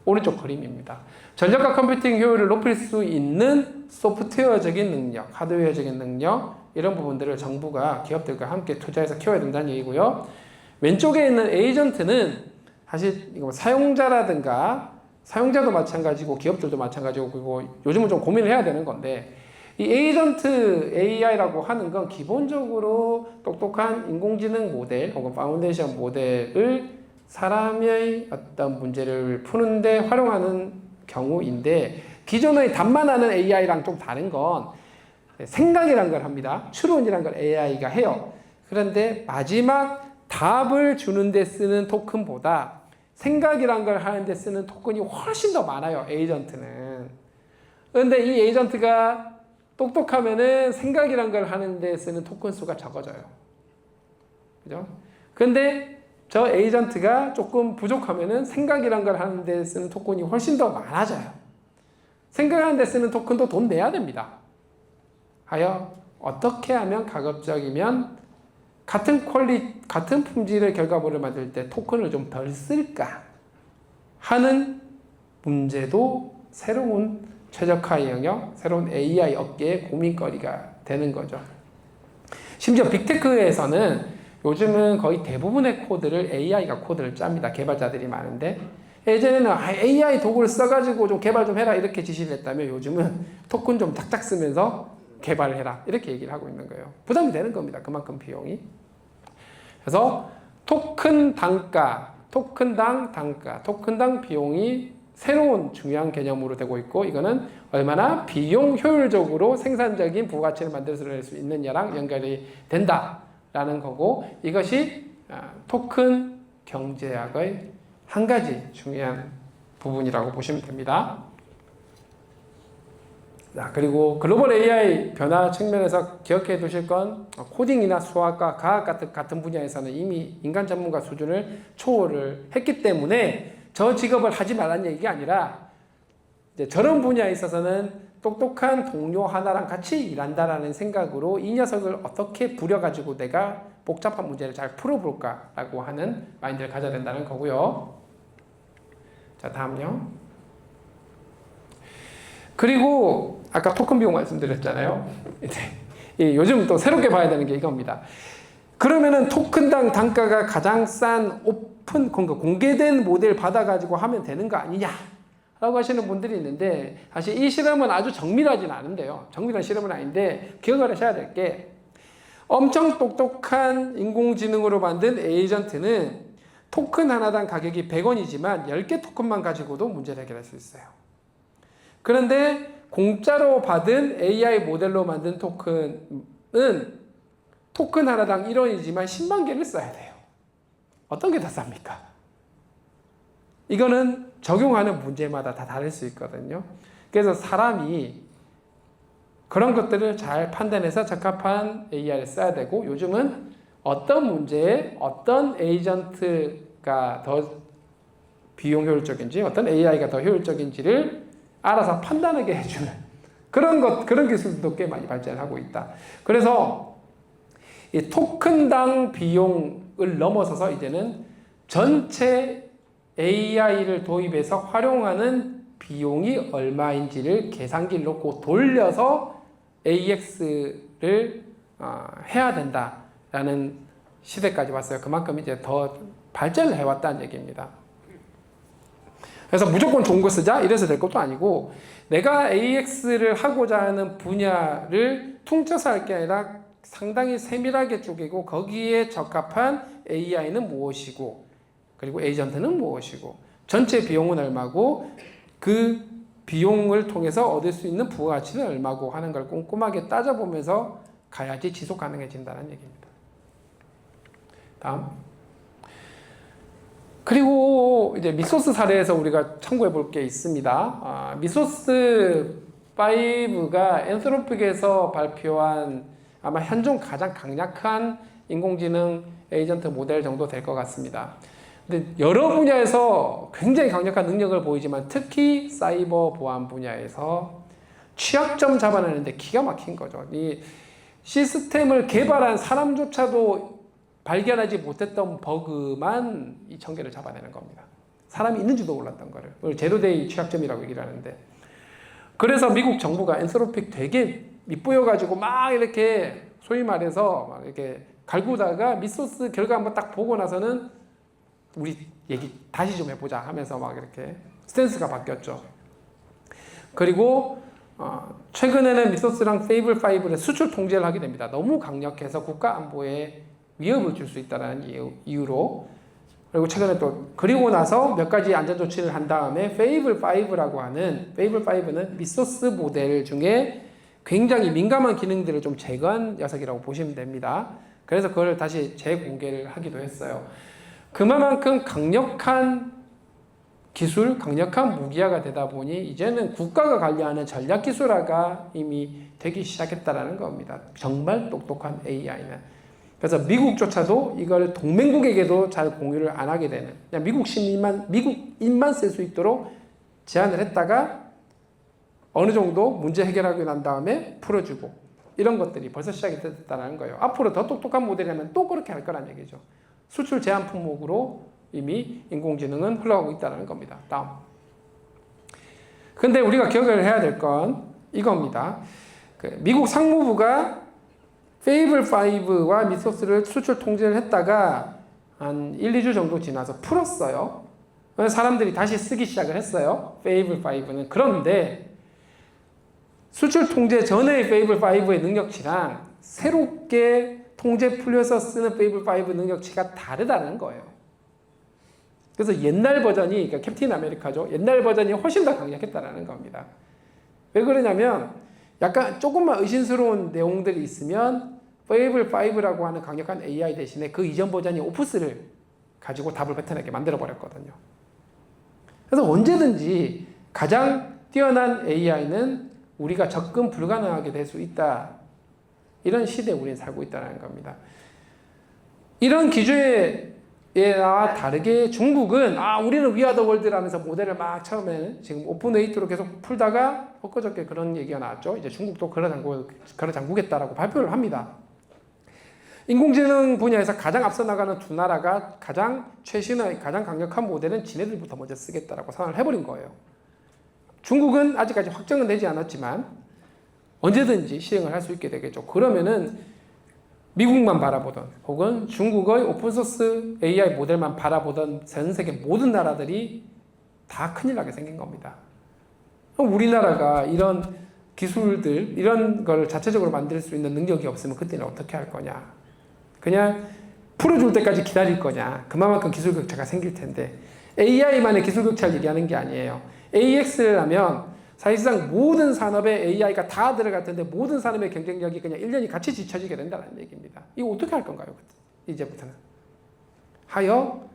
오른쪽 그림입니다. 전력과 컴퓨팅 효율을 높일 수 있는 소프트웨어적인 능력, 하드웨어적인 능력 이런 부분들을 정부가 기업들과 함께 투자해서 키워야 된다는 얘기고요. 왼쪽에 있는 에이전트는 사실 이거 사용자라든가 사용자도 마찬가지고 기업들도 마찬가지고 그리고 요즘은 좀 고민을 해야 되는 건데 이 에이전트 AI라고 하는 건 기본적으로 똑똑한 인공지능 모델 혹은 파운데이션 모델을 사람의 어떤 문제를 푸는데 활용하는 경우인데 기존의 답만 하는 AI랑 좀 다른 건 생각이란 걸 합니다. 추론이란 걸 AI가 해요. 그런데 마지막 답을 주는데 쓰는 토큰보다 생각이란 걸 하는데 쓰는 토큰이 훨씬 더 많아요. 에이전트는. 그런데 이 에이전트가 똑똑하면은 생각이란 걸 하는데 쓰는 토큰 수가 적어져요. 그죠? 근데 저 에이전트가 조금 부족하면은 생각이란 걸 하는데 쓰는 토큰이 훨씬 더 많아져요. 생각하는데 쓰는 토큰도 돈 내야 됩니다. 하여 어떻게 하면 가급적이면 같은 품질의 결과물을 만들 때 토큰을 좀 덜 쓸까 하는 문제도 새로운 최적화의 영역, 새로운 AI 업계의 고민거리가 되는 거죠. 심지어 빅테크에서는 요즘은 거의 대부분의 코드를 AI가 코드를 짭니다. 개발자들이 많은데 예전에는 AI 도구를 써가지고 좀 개발 좀 해라 이렇게 지시를 했다면 요즘은 토큰 좀 탁탁 쓰면서 개발을 해라 이렇게 얘기를 하고 있는 거예요. 부담이 되는 겁니다. 그만큼 비용이. 그래서 토큰 단가, 토큰당 단가, 토큰당 비용이 새로운 중요한 개념으로 되고 있고 이거는 얼마나 비용 효율적으로 생산적인 부가가치를 만들어낼 수 있느냐랑 연결이 된다라는 거고 이것이 토큰 경제학의 한 가지 중요한 부분이라고 보시면 됩니다. 자, 그리고 글로벌 AI 변화 측면에서 기억해 두실 건 코딩이나 수학과 과학 같은 분야에서는 이미 인간 전문가 수준을 초월을 했기 때문에 저 직업을 하지 말라는 얘기가 아니라 이제 저런 분야에 있어서는 똑똑한 동료 하나랑 같이 일한다라는 생각으로 이 녀석을 어떻게 부려가지고 내가 복잡한 문제를 잘 풀어볼까라고 하는 마인드를 가져야 된다는 거고요. 자, 다음요. 그리고 아까 토큰 비용 말씀드렸잖아요. 이제 요즘 또 새롭게 봐야 되는 게 이겁니다. 그러면은 토큰당 단가가 가장 싼 오픈 공개된 모델 받아가지고 하면 되는 거 아니냐라고 하시는 분들이 있는데 사실 이 실험은 아주 정밀하진 않은데요. 정밀한 실험은 아닌데 기억을 하셔야 될 게 엄청 똑똑한 인공지능으로 만든 에이전트는 토큰 하나당 가격이 100원이지만 10개 토큰만 가지고도 문제를 해결할 수 있어요. 그런데 공짜로 받은 AI 모델로 만든 토큰은 토큰 하나당 1원이지만 10만 개를 써야 돼요. 어떤 게 더 쌉니까? 이거는 적용하는 문제마다 다 다를 수 있거든요. 그래서 사람이 그런 것들을 잘 판단해서 적합한 AI를 써야 되고 요즘은 어떤 문제에 어떤 에이전트가 더 비용 효율적인지 어떤 AI가 더 효율적인지를 알아서 판단하게 해주는 그런 기술도 꽤 많이 발전하고 있다. 그래서 이 토큰당 비용을 넘어서서 이제는 전체 AI를 도입해서 활용하는 비용이 얼마인지를 계산기를 놓고 돌려서 AX를 해야 된다라는 시대까지 왔어요. 그만큼 이제 더 발전을 해왔다는 얘기입니다. 그래서 무조건 좋은 거 쓰자 이래서 될 것도 아니고 내가 AX를 하고자 하는 분야를 퉁쳐서 할 게 아니라 상당히 세밀하게 쪼개고 거기에 적합한 AI는 무엇이고 그리고 에이전트는 무엇이고 전체 비용은 얼마고 그 비용을 통해서 얻을 수 있는 부가가치는 얼마고 하는 걸 꼼꼼하게 따져보면서 가야지 지속 가능해진다는 얘기입니다. 다음. 그리고 이제 미소스 사례에서 우리가 참고해 볼 게 있습니다. 미소스 5가 엔트로픽에서 발표한 아마 현존 가장 강력한 인공지능 에이전트 모델 정도 될 것 같습니다. 근데 여러 분야에서 굉장히 강력한 능력을 보이지만 특히 사이버 보안 분야에서 취약점 잡아내는데 기가 막힌 거죠. 이 시스템을 개발한 사람조차도 발견하지 못했던 버그만 2,000개를 잡아내는 겁니다. 사람이 있는지도 몰랐던 거를. 그걸 제로데이 취약점이라고 얘기를 하는데. 그래서 미국 정부가 엔트로픽 되게 밑보여가지고 막 이렇게 소위 말해서 막 이렇게 갈구다가 미소스 결과 한번 딱 보고 나서는 우리 얘기 다시 좀 해보자 하면서 막 이렇게 스탠스가 바뀌었죠. 그리고 최근에는 미소스랑 페이블5를 수출 통제를 하게 됩니다. 너무 강력해서 국가 안보에 위협을 줄 수 있다는 이유로. 그리고 최근에 또 그리고 나서 몇 가지 안전 조치를 한 다음에 페이블5라고 하는 페이블5는 미소스 모델 중에 굉장히 민감한 기능들을 좀 제거한 녀석이라고 보시면 됩니다. 그래서 그걸 다시 재공개를 하기도 했어요. 그만큼 강력한 기술, 강력한 무기화가 되다 보니 이제는 국가가 관리하는 전략 기술화가 이미 되기 시작했다라는 겁니다. 정말 똑똑한 AI는. 그래서 미국조차도 이걸 동맹국에게도 잘 공유를 안 하게 되는, 그냥 미국인만 쓸 수 있도록 제안을 했다가 어느 정도 문제 해결하고 난 다음에 풀어주고, 이런 것들이 벌써 시작이 됐다는 거예요. 앞으로 더 똑똑한 모델이라면 또 그렇게 할 거란 얘기죠. 수출 제한 품목으로 이미 인공지능은 흘러가고 있다는 겁니다. 다음. 근데 우리가 기억을 해야 될 건 이겁니다. 미국 상무부가 페이블5와 미소스를 수출 통제를 했다가 한 1, 2주 정도 지나서 풀었어요. 사람들이 다시 쓰기 시작을 했어요. 페이블5는. 그런데 수출 통제 전의 페이블5의 능력치랑 새롭게 통제 풀려서 쓰는 페이블5 능력치가 다르다는 거예요. 그래서 옛날 버전이, 그러니까 캡틴 아메리카죠. 옛날 버전이 훨씬 더 강력했다는 겁니다. 왜 그러냐면 약간 조금만 의심스러운 내용들이 있으면 페이블5라고 하는 강력한 AI 대신에 그 이전 버전이 오프스를 가지고 답을 뱉어내게 만들어버렸거든요. 그래서 언제든지 가장 뛰어난 AI는 우리가 접근 불가능하게 될 수 있다. 이런 시대에 우리는 살고 있다는 겁니다. 이런 기조와 다르게 중국은 우리는 위아더 월드라면서 모델을 막 처음에는 지금 오픈웨이트로 계속 풀다가 엊그저께 그런 얘기가 나왔죠. 이제 중국도 걸어잠그겠다라고 발표를 합니다. 인공지능 분야에서 가장 앞서 나가는 두 나라가 가장 최신의 가장 강력한 모델은 지네들부터 먼저 쓰겠다라고 선언을 해버린 거예요. 중국은 아직까지 확정은 되지 않았지만 언제든지 시행을 할 수 있게 되겠죠. 그러면은 미국만 바라보던 혹은 중국의 오픈소스 AI 모델만 바라보던 전 세계 모든 나라들이 다 큰일 나게 생긴 겁니다. 그럼 우리나라가 이런 기술들, 이런 걸 자체적으로 만들 수 있는 능력이 없으면 그때는 어떻게 할 거냐? 그냥 풀어줄 때까지 기다릴 거냐? 그만큼 기술 격차가 생길 텐데 AI만의 기술 격차를 얘기하는 게 아니에요. AX를 하면 사실상 모든 산업에 AI가 다 들어갈 텐데 모든 산업의 경쟁력이 그냥 1년이 같이 뒤처지게 된다는 얘기입니다. 이거 어떻게 할 건가요? 이제부터는. 하여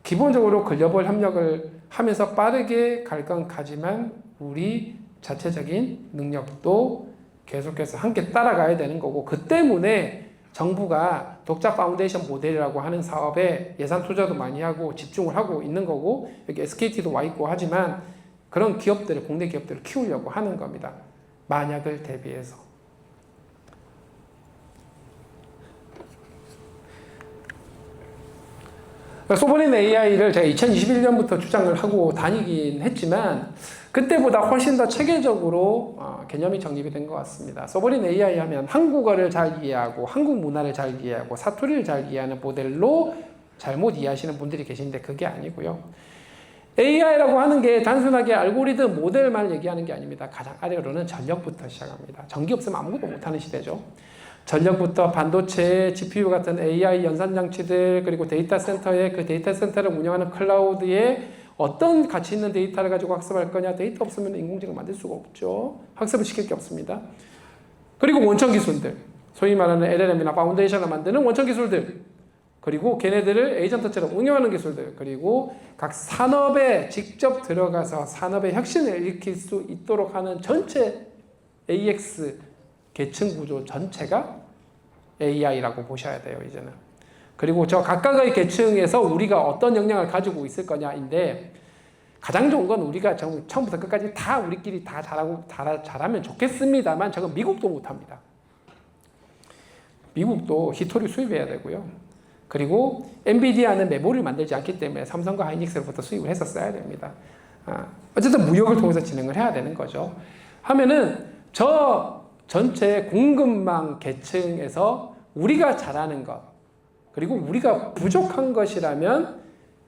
기본적으로 글로벌 협력을 하면서 빠르게 갈 건 가지만 우리 자체적인 능력도 계속해서 함께 따라가야 되는 거고, 그 때문에 정부가 독자 파운데이션 모델이라고 하는 사업에 예산 투자도 많이 하고 집중을 하고 있는 거고, 여기 SKT도 와 있고 하지만 그런 기업들을, 국내 기업들을 키우려고 하는 겁니다. 만약을 대비해서. 소버린 AI를 제가 2021년부터 주장을 하고 다니긴 했지만 그때보다 훨씬 더 체계적으로 개념이 정립이 된 것 같습니다. 소버린 AI 하면 한국어를 잘 이해하고 한국 문화를 잘 이해하고 사투리를 잘 이해하는 모델로 잘못 이해하시는 분들이 계신데 그게 아니고요. AI라고 하는 게 단순하게 알고리즘 모델만 얘기하는 게 아닙니다. 가장 아래로는 전력부터 시작합니다. 전기 없으면 아무것도 못하는 시대죠. 전력부터 반도체, GPU 같은 AI 연산장치들, 그리고 데이터 센터에 그 데이터 센터를 운영하는 클라우드에 어떤 가치 있는 데이터를 가지고 학습할 거냐. 데이터 없으면 인공지능 만들 수가 없죠. 학습을 시킬 게 없습니다. 그리고 원천 기술들, 소위 말하는 LLM이나 파운데이션을 만드는 원천 기술들, 그리고 걔네들을 에이전트처럼 운영하는 기술들, 그리고 각 산업에 직접 들어가서 산업의 혁신을 일으킬 수 있도록 하는 전체 AX 계층 구조 전체가 AI라고 보셔야 돼요, 이제는. 그리고 저 각각의 계층에서 우리가 어떤 역량을 가지고 있을 거냐인데, 가장 좋은 건 우리가 처음부터 끝까지 다 우리끼리 다 잘하면 좋겠습니다만, 저건 미국도 못합니다. 미국도 히토리 수입해야 되고요. 그리고 엔비디아는 메모리를 만들지 않기 때문에 삼성과 하이닉스로부터 수입을 했었어야 됩니다. 어쨌든 무역을 통해서 진행을 해야 되는 거죠. 하면은 저 전체 공급망 계층에서 우리가 잘하는 것, 그리고 우리가 부족한 것이라면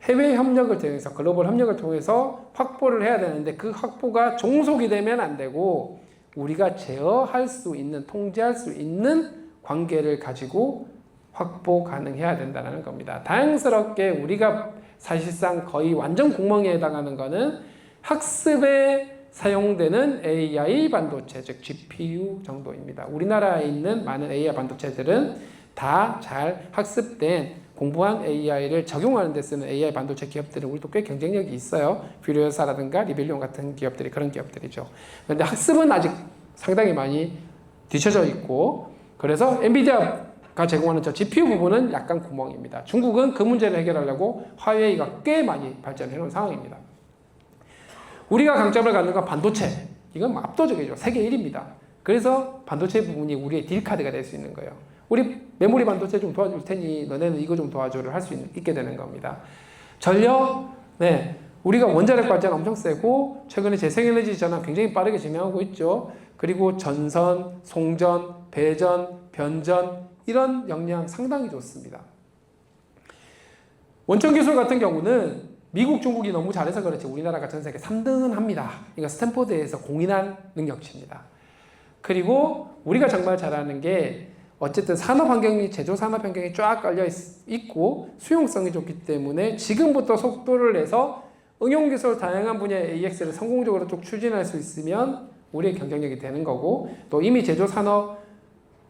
해외 협력을 통해서, 글로벌 협력을 통해서 확보를 해야 되는데, 그 확보가 종속이 되면 안 되고 우리가 제어할 수 있는, 통제할 수 있는 관계를 가지고 확보 가능해야 된다는 겁니다. 다행스럽게 우리가 사실상 거의 완전 구멍에 해당하는 거는 학습에 사용되는 AI 반도체, 즉 GPU 정도입니다. 우리나라에 있는 많은 AI 반도체들은 다 잘 학습된 공부한 AI를 적용하는 데 쓰는 AI 반도체 기업들은 우리도 꽤 경쟁력이 있어요. 퓨리오사라든가 리벨리온 같은 기업들이 그런 기업들이죠. 그런데 학습은 아직 상당히 많이 뒤쳐져 있고, 그래서 엔비디아가 제공하는 저 GPU 부분은 약간 구멍입니다. 중국은 그 문제를 해결하려고 화웨이가 꽤 많이 발전해 놓은 상황입니다. 우리가 강점을 갖는 건 반도체. 이건 압도적이죠. 세계 1위입니다. 그래서 반도체 부분이 우리의 딜카드가 될 수 있는 거예요. 우리 메모리 반도체 좀 도와줄 테니 너네는 이거 좀 도와줘를 할 수 있게 되는 겁니다. 전력, 네, 우리가 원자력 발전 엄청 세고 최근에 재생에너지 전환 굉장히 빠르게 진행하고 있죠. 그리고 전선, 송전, 배전, 변전 이런 역량 상당히 좋습니다. 원천 기술 같은 경우는 미국, 중국이 너무 잘해서 그렇지 우리나라가 전 세계 3등은 합니다. 이거 스탠포드에서 공인한 능력치입니다. 그리고 우리가 정말 잘하는 게 어쨌든 산업 환경이, 제조 산업 환경이 쫙 깔려 있고 수용성이 좋기 때문에 지금부터 속도를 내서 응용기술 다양한 분야의 AX를 성공적으로 쭉 추진할 수 있으면 우리의 경쟁력이 되는 거고, 또 이미 제조 산업,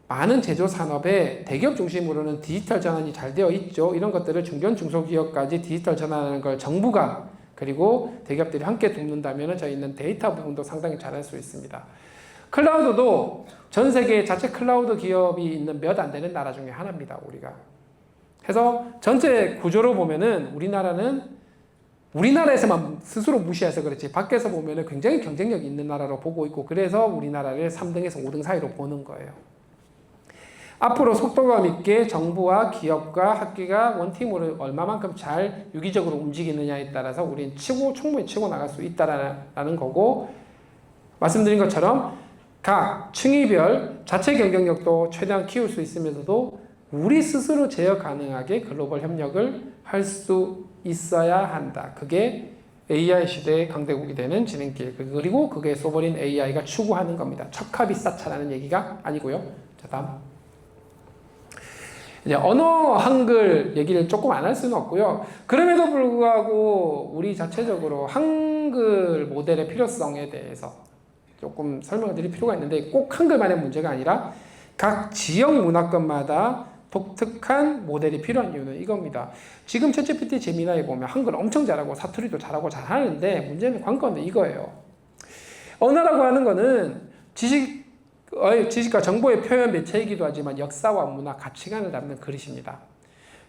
많은 제조 산업의 대기업 중심으로는 디지털 전환이 잘 되어 있죠. 이런 것들을 중견 중소기업까지 디지털 전환하는 걸 정부가 그리고 대기업들이 함께 돕는다면 저희는 데이터 부분도 상당히 잘할 수 있습니다. 클라우드도 전 세계 자체 클라우드 기업이 있는 몇 안 되는 나라 중에 하나입니다, 우리가. 그래서 전체 구조로 보면은 우리나라는 우리나라에서만 스스로 무시해서 그렇지 밖에서 보면은 굉장히 경쟁력이 있는 나라로 보고 있고, 그래서 우리나라를 3등에서 5등 사이로 보는 거예요. 앞으로 속도감 있게 정부와 기업과 학계가 원팀으로 얼마만큼 잘 유기적으로 움직이느냐에 따라서 우리는 충분히 치고 나갈 수 있다라는 거고, 말씀드린 것처럼 각 층위별 자체 경쟁력도 최대한 키울 수 있으면서도 우리 스스로 제어 가능하게 글로벌 협력을 할 수 있어야 한다. 그게 AI 시대의 강대국이 되는 진행길, 그리고 그게 소버린 AI가 추구하는 겁니다. 척합이 쌓자라는 얘기가 아니고요. 자, 다음. 이제 언어 한글 얘기를 조금 안 할 수는 없고요. 그럼에도 불구하고 우리 자체적으로 한글 모델의 필요성에 대해서 조금 설명을 드릴 필요가 있는데, 꼭 한글만의 문제가 아니라 각 지역 문화권마다 독특한 모델이 필요한 이유는 이겁니다. 지금 챗GPT 제미나에 보면 한글 엄청 잘하고 사투리도 잘하고 잘하는데, 문제는 관건은 이거예요. 언어라고 하는 거는 지식과 정보의 표현 매체이기도 하지만 역사와 문화, 가치관을 담는 그릇입니다.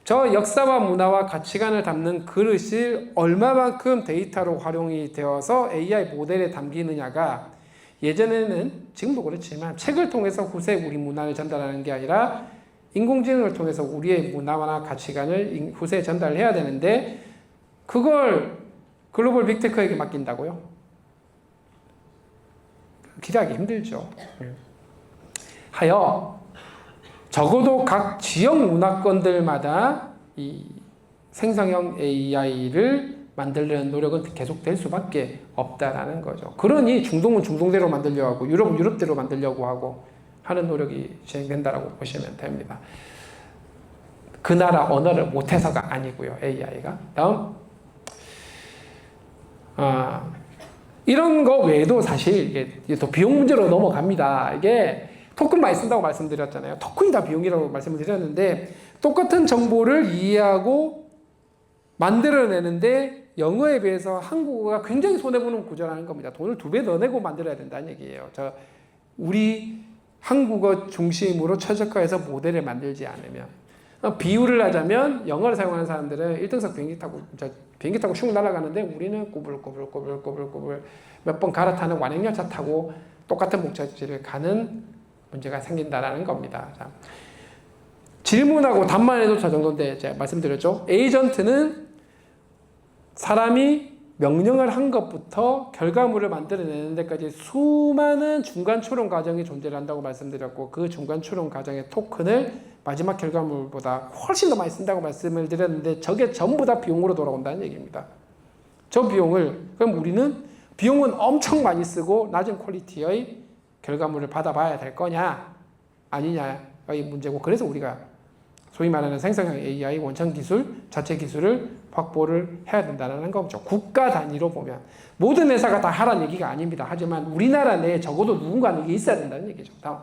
저 역사와 문화와 가치관을 담는 그릇이 얼마만큼 데이터로 활용이 되어서 AI 모델에 담기느냐가, 예전에는, 지금도 그렇지만 책을 통해서 후세 우리 문화를 전달하는 게 아니라 인공지능을 통해서 우리의 문화나 가치관을 후세에 전달해야 되는데, 그걸 글로벌 빅테크에게 맡긴다고요? 기대하기 힘들죠. 하여 적어도 각 지역 문화권들마다 이 생성형 AI를 만들려는 노력은 계속될 수밖에 없다라는 거죠. 그러니 중동은 중동대로 만들려고 하고 유럽은 유럽대로 만들려고 하고 하는 노력이 진행된다라고 보시면 됩니다. 그 나라 언어를 못해서가 아니고요, AI가. 다음. 이런 거 외에도 사실 이게 또 비용 문제로 넘어갑니다. 이게 토큰 많이 쓴다고 말씀드렸잖아요. 토큰이 다 비용이라고 말씀을 드렸는데, 똑같은 정보를 이해하고 만들어내는데 영어에 비해서 한국어가 굉장히 손해보는 구조라는 겁니다. 돈을 2배 더 내고 만들어야 된다는 얘기예요. 우리 한국어 중심으로 최적화해서 모델을 만들지 않으면. 비유를 하자면 영어를 사용하는 사람들은 1등석 비행기 타고 슉 날아가는데, 우리는 꼬불꼬불 몇 번 갈아타는 완행열차 타고 똑같은 목적지를 가는 문제가 생긴다라는 겁니다. 자, 질문하고 답만 해도 저 정도인데 제가 말씀드렸죠. 에이전트는 사람이 명령을 한 것부터 결과물을 만들어내는 데까지 수많은 중간 추론 과정이 존재한다고 말씀드렸고, 그 중간 추론 과정의 토큰을 마지막 결과물보다 훨씬 더 많이 쓴다고 말씀을 드렸는데, 저게 전부 다 비용으로 돌아온다는 얘기입니다. 저 비용을, 그럼 우리는 비용은 엄청 많이 쓰고 낮은 퀄리티의 결과물을 받아봐야 될 거냐 아니냐의 문제고, 그래서 우리가 소위 말하는 생성형 AI 원천 기술, 자체 기술을 확보를 해야 된다는 거죠. 국가 단위로 보면 모든 회사가 다 하라는 얘기가 아닙니다. 하지만 우리나라 내에 적어도 누군가는 이게 있어야 된다는 얘기죠. 다음.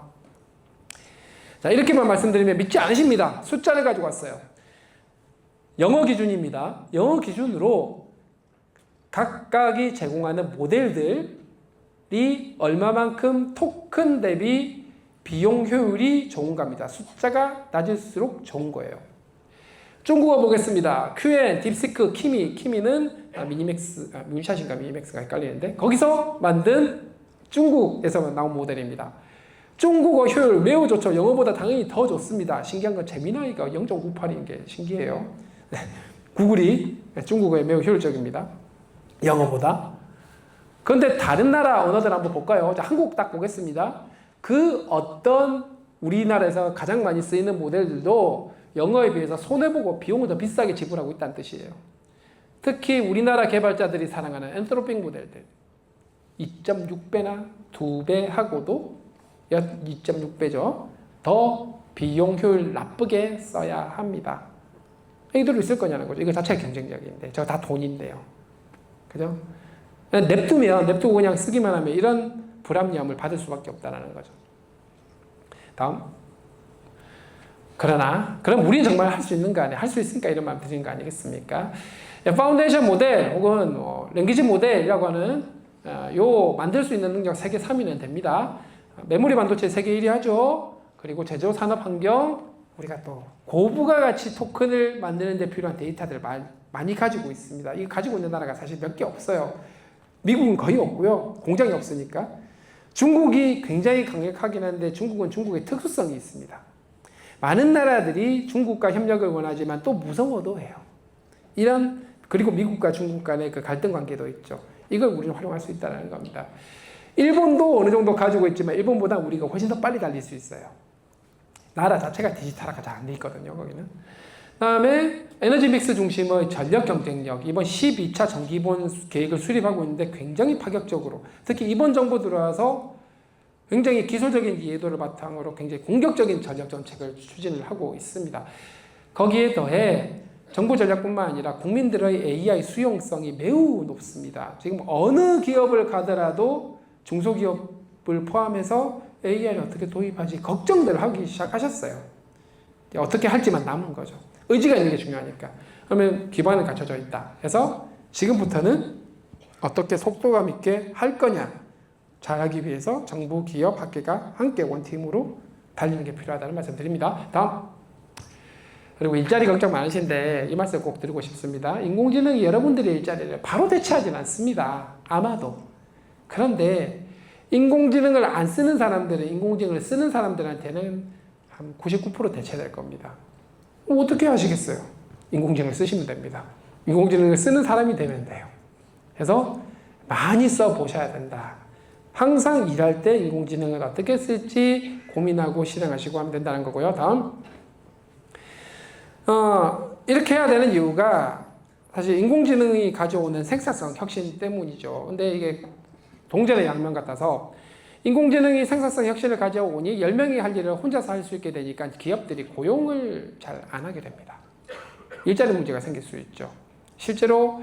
자, 이렇게만 말씀드리면 믿지 않으십니다. 숫자를 가지고 왔어요. 영어 기준입니다. 영어 기준으로 각각이 제공하는 모델들이 얼마만큼 토큰 대비 비용 효율이 좋은가입니다. 숫자가 낮을수록 좋은 거예요. 중국어 보겠습니다. QN, 딥시크, 키미는 미니맥스, 문샷인가 미니맥스가 헷갈리는데, 거기서 만든 중국에서 나온 모델입니다. 중국어 효율 매우 좋죠. 영어보다 당연히 더 좋습니다. 신기한 건 제미나이가 0.98인 게 신기해요. 네. 구글이 중국어에 매우 효율적입니다. 영어보다. 그런데 다른 나라 언어들 한번 볼까요? 자, 한국 딱 보겠습니다. 그 어떤 우리나라에서 가장 많이 쓰이는 모델들도 영어에 비해서 손해보고 비용을 더 비싸게 지불하고 있다는 뜻이에요. 특히 우리나라 개발자들이 사랑하는 엔트로픽 모델들 2.6배나 2배 하고도 약 2.6배죠. 더 비용 효율 나쁘게 써야 합니다. 이들로 있을 거냐는 거죠. 이거 자체가 경쟁력인데 저거 다 돈인데요. 그죠? 냅두고 그냥 쓰기만 하면 이런 불합리함을 받을 수밖에 없다는 거죠. 다음. 그럼 우리는 정말 할 수 있는 거 아니야? 할 수 있으니까 이런 말 드리는 거 아니겠습니까? 파운데이션 모델 혹은 랭귀지 모델이라고 하는 요 만들 수 있는 능력 세계 3위는 됩니다. 메모리 반도체 세계 1위 하죠. 그리고 제조 산업 환경, 우리가 또 고부가 가치 토큰을 만드는 데 필요한 데이터들을 많이 가지고 있습니다. 이거 가지고 있는 나라가 사실 몇 개 없어요. 미국은 거의 없고요. 공장이 없으니까. 중국이 굉장히 강력하긴 한데 중국은 중국의 특수성이 있습니다. 많은 나라들이 중국과 협력을 원하지만 또 무서워도 해요. 그리고 미국과 중국 간의 그 갈등 관계도 있죠. 이걸 우리는 활용할 수 있다는 겁니다. 일본도 어느 정도 가지고 있지만 일본보다 우리가 훨씬 더 빨리 달릴 수 있어요. 나라 자체가 디지털화가 잘 안 돼 있거든요, 거기는. 다음에 에너지 믹스 중심의 전력 경쟁력. 이번 12차 정기본 계획을 수립하고 있는데 굉장히 파격적으로, 특히 이번 정부 들어와서 굉장히 기술적인 이해도를 바탕으로 굉장히 공격적인 전력 정책을 추진을 하고 있습니다. 거기에 더해 정부 전략뿐만 아니라 국민들의 AI 수용성이 매우 높습니다. 지금 어느 기업을 가더라도 중소기업을 포함해서 AI를 어떻게 도입하지 걱정들을 하기 시작하셨어요. 어떻게 할지만 남은 거죠. 의지가 있는 게 중요하니까. 그러면 기반은 갖춰져 있다. 그래서 지금부터는 어떻게 속도감 있게 할 거냐 잘하기 위해서 정부, 기업, 학계가 함께 원팀으로 달리는 게 필요하다는 말씀 드립니다. 다음. 그리고 일자리 걱정 많으신데 이 말씀 꼭 드리고 싶습니다. 인공지능이 여러분들의 일자리를 바로 대체하진 않습니다. 아마도. 그런데 인공지능을 안 쓰는 사람들은 인공지능을 쓰는 사람들한테는 한 99% 대체될 겁니다. 어떻게 하시겠어요? 인공지능을 쓰시면 됩니다. 인공지능을 쓰는 사람이 되면 돼요. 그래서 많이 써보셔야 된다. 항상 일할 때 인공지능을 어떻게 쓸지 고민하고 실행하시고 하면 된다는 거고요. 다음. 이렇게 해야 되는 이유가 사실 인공지능이 가져오는 생산성 혁신 때문이죠. 근데 이게 동전의 양면 같아서 인공지능이 생산성 혁신을 가져오니 10명이 할 일을 혼자서 할 수 있게 되니까 기업들이 고용을 잘 안 하게 됩니다. 일자리 문제가 생길 수 있죠. 실제로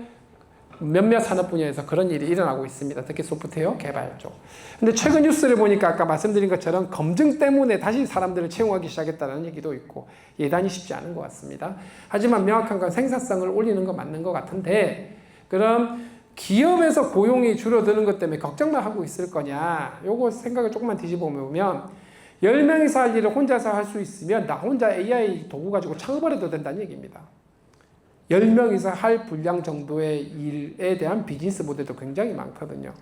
몇몇 산업 분야에서 그런 일이 일어나고 있습니다. 특히 소프트웨어 개발 쪽. 근데 최근 뉴스를 보니까 아까 말씀드린 것처럼 검증 때문에 다시 사람들을 채용하기 시작했다는 얘기도 있고 예단이 쉽지 않은 것 같습니다. 하지만 명확한 건 생산성을 올리는 거 맞는 것 같은데 그럼 기업에서 고용이 줄어드는 것 때문에 걱정만 하고 있을 거냐? 요거 생각을 조금만 뒤집어 보면 10명이서 할 일을 혼자서 할 수 있으면 나 혼자 AI 도구 가지고 창업을 해도 된다는 얘기입니다. 10명이서 할 분량 정도의 일에 대한 비즈니스 모델도 굉장히 많거든요.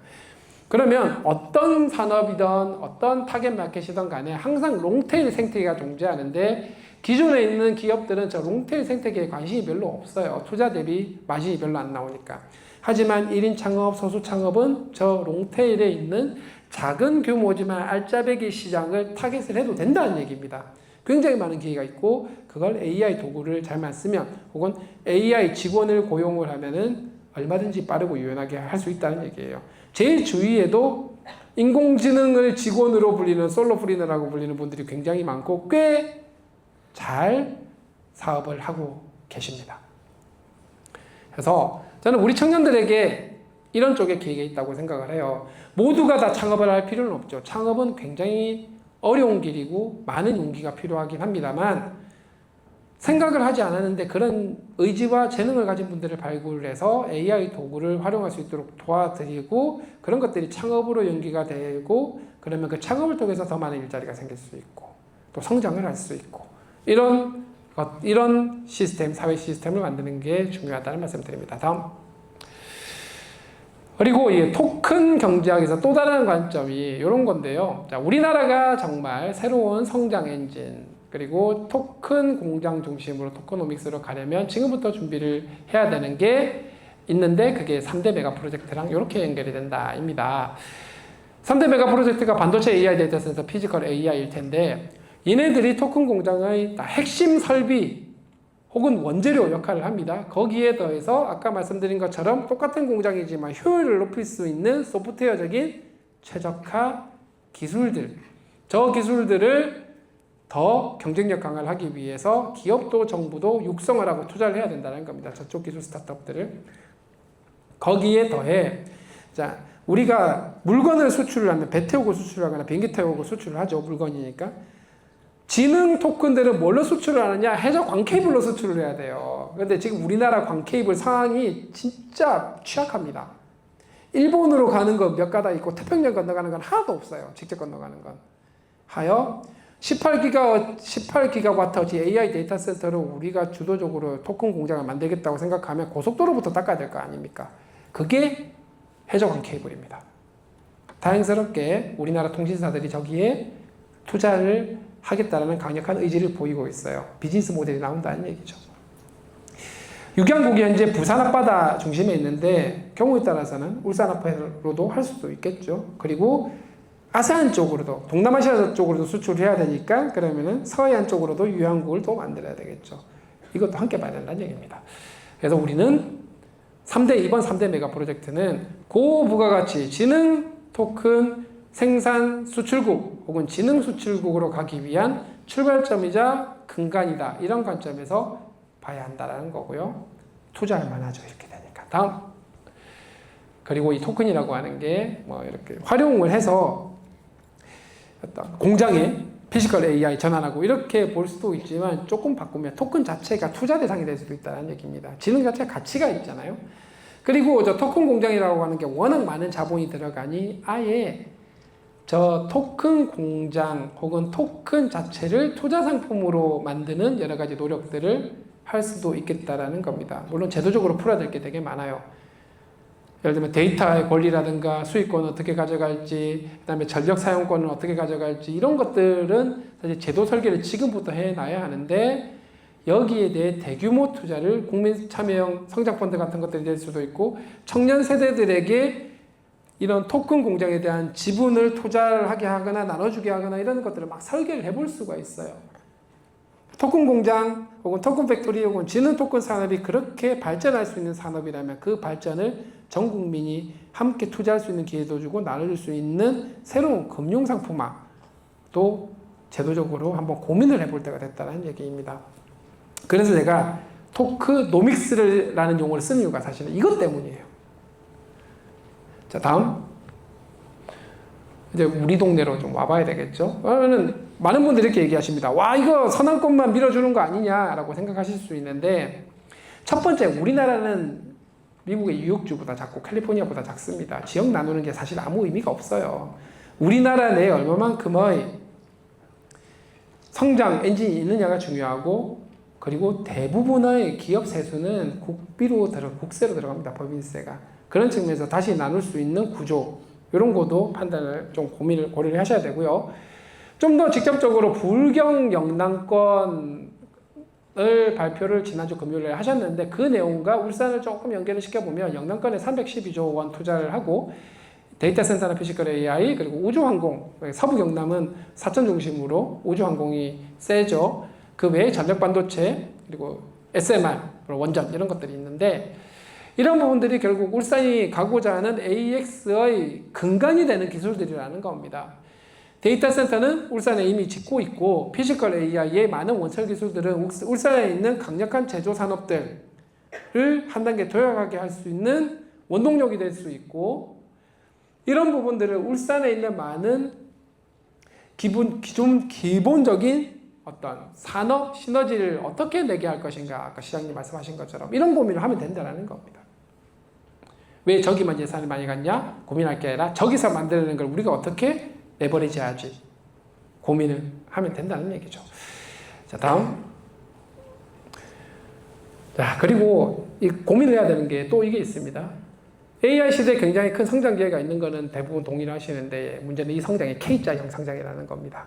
그러면 어떤 산업이든 어떤 타겟 마켓이든 간에 항상 롱테일 생태계가 존재하는데 기존에 있는 기업들은 저 롱테일 생태계에 관심이 별로 없어요. 투자 대비 마진이 별로 안 나오니까. 하지만 1인 창업, 소수 창업은 저 롱테일에 있는 작은 규모지만 알짜배기 시장을 타겟을 해도 된다는 얘기입니다. 굉장히 많은 기회가 있고 그걸 AI 도구를 잘만 쓰면 혹은 AI 직원을 고용을 하면은 얼마든지 빠르고 유연하게 할 수 있다는 얘기예요. 제 주위에도 인공지능을 직원으로 불리는 솔로프리너라고 불리는 분들이 굉장히 많고 꽤 잘 사업을 하고 계십니다. 그래서 저는 우리 청년들에게 이런 쪽에 기회가 있다고 생각을 해요. 모두가 다 창업을 할 필요는 없죠. 창업은 굉장히 어려운 길이고 많은 용기가 필요하긴 합니다만 생각을 하지 않았는데 그런 의지와 재능을 가진 분들을 발굴해서 AI 도구를 활용할 수 있도록 도와드리고 그런 것들이 창업으로 연기가 되고 그러면 그 창업을 통해서 더 많은 일자리가 생길 수 있고 또 성장을 할 수 있고 이런 시스템, 사회 시스템을 만드는 게 중요하다는 말씀드립니다. 다음. 그리고 이 토큰 경제학에서 또 다른 관점이 이런 건데요. 자, 우리나라가 정말 새로운 성장 엔진 그리고 토큰 공장 중심으로 토커노믹스로 가려면 지금부터 준비를 해야 되는 게 있는데 그게 3대 메가 프로젝트랑 이렇게 연결이 된다입니다. 3대 메가 프로젝트가 반도체 AI 데이터 센터 피지컬 AI일 텐데 얘네들이 토큰 공장의 핵심 설비 혹은 원재료 역할을 합니다. 거기에 더해서 아까 말씀드린 것처럼 똑같은 공장이지만 효율을 높일 수 있는 소프트웨어적인 최적화 기술들, 저 기술들을 더 경쟁력 강화를 하기 위해서 기업도 정부도 육성을 하고 투자를 해야 된다는 겁니다. 저쪽 기술 스타트업들을. 거기에 더해 자 우리가 물건을 수출을 하면 배 태우고 수출을 하거나 비행기 태우고 수출을 하죠. 물건이니까. 지능 토큰들은 뭘로 수출을 하느냐? 해저 광 케이블로 수출을 해야 돼요. 근데 지금 우리나라 광 케이블 상황이 진짜 취약합니다. 일본으로 가는 건 몇 가닥 있고 태평양 건너가는 건 하나도 없어요. 직접 건너가는 건. 하여 18기가와트 AI 데이터 센터로 우리가 주도적으로 토큰 공장을 만들겠다고 생각하면 고속도로부터 닦아야 될 거 아닙니까? 그게 해저 광 케이블입니다. 다행스럽게 우리나라 통신사들이 저기에 투자를 하겠다라는 강력한 의지를 보이고 있어요. 비즈니스 모델이 나온다는 얘기죠. 육양국이 현재 부산 앞바다 중심에 있는데 경우에 따라서는 울산 앞으로도 할 수도 있겠죠. 그리고 아세안 쪽으로도 동남아시아 쪽으로도 수출해야 되니까 그러면은 서해안 쪽으로도 유양국을 또 만들어야 되겠죠. 이것도 함께 봐야 된다는 얘기입니다. 그래서 우리는 이번 3대 메가 프로젝트는 고부가가치 지능 토큰 생산 수출국 혹은 지능 수출국으로 가기 위한 출발점이자 근간이다. 이런 관점에서 봐야 한다는 거고요. 투자할 만하죠. 이렇게 되니까. 다음. 그리고 이 토큰이라고 하는 게 뭐 이렇게 활용을 해서 어떤 공장에 피지컬 AI 전환하고 이렇게 볼 수도 있지만 조금 바꾸면 토큰 자체가 투자 대상이 될 수도 있다는 얘기입니다. 지능 자체가 가치가 있잖아요. 그리고 저 토큰 공장이라고 하는 게 워낙 많은 자본이 들어가니 아예 저 토큰 공장 혹은 토큰 자체를 투자 상품으로 만드는 여러 가지 노력들을 할 수도 있겠다라는 겁니다. 물론 제도적으로 풀어야 될 게 되게 많아요. 예를 들면 데이터의 권리라든가 수익권을 어떻게 가져갈지, 그 다음에 전력 사용권을 어떻게 가져갈지 이런 것들은 사실 제도 설계를 지금부터 해놔야 하는데 여기에 대해 대규모 투자를 국민 참여형 성장펀드 같은 것들이 될 수도 있고 청년 세대들에게 이런 토큰 공장에 대한 지분을 투자를 하게 하거나 나눠주게 하거나 이런 것들을 막 설계를 해볼 수가 있어요. 토큰 공장 혹은 토큰 팩토리 혹은 지능 토큰 산업이 그렇게 발전할 수 있는 산업이라면 그 발전을 전 국민이 함께 투자할 수 있는 기회도 주고 나눠줄 수 있는 새로운 금융 상품화도 제도적으로 한번 고민을 해볼 때가 됐다는 얘기입니다. 그래서 제가 토크노믹스라는 용어를 쓰는 이유가 사실은 이것 때문이에요. 자, 다음. 이제 우리 동네로 좀 와봐야 되겠죠. 그러면은 많은 분들이 이렇게 얘기하십니다. 와, 이거 서남권만 밀어주는 거 아니냐라고 생각하실 수 있는데 첫 번째, 우리나라는 미국의 뉴욕주보다 작고 캘리포니아보다 작습니다. 지역 나누는 게 사실 아무 의미가 없어요. 우리나라 내에 얼마만큼의 성장 엔진이 있느냐가 중요하고 그리고 대부분의 기업 세수는 국세로 들어갑니다. 법인세가. 그런 측면에서 다시 나눌 수 있는 구조 이런 것도 판단을 좀 고려를 하셔야 되고요. 좀 더 직접적으로 불경 영남권을 발표를 지난주 금요일에 하셨는데 그 내용과 울산을 조금 연결을 시켜보면 영남권에 312조 원 투자를 하고 데이터 센터나 피지컬 AI 그리고 우주항공 서부 경남은 사천 중심으로 우주항공이 세죠. 그 외에 전력 반도체 그리고 SMR 원전 이런 것들이 있는데 이런 부분들이 결국 울산이 가고자 하는 AX의 근간이 되는 기술들이라는 겁니다. 데이터 센터는 울산에 이미 짓고 있고 피지컬 AI의 많은 원철 기술들은 울산에 있는 강력한 제조 산업들을 한 단계 도약하게 할 수 있는 원동력이 될 수 있고 이런 부분들을 울산에 있는 많은 기본적인 어떤 산업 시너지를 어떻게 내게 할 것인가 아까 시장님 말씀하신 것처럼 이런 고민을 하면 된다는 겁니다. 왜 저기만 예산이 많이 갔냐? 고민할 게 아니라 저기서 만들어내는 걸 우리가 어떻게 레버리지 하지 고민을 하면 된다는 얘기죠. 자, 다음. 자, 그리고 이 고민을 해야 되는 게 또 이게 있습니다. AI 시대에 굉장히 큰 성장 기회가 있는 거는 대부분 동의를 하시는데 문제는 이 성장이 K자형 성장이라는 겁니다.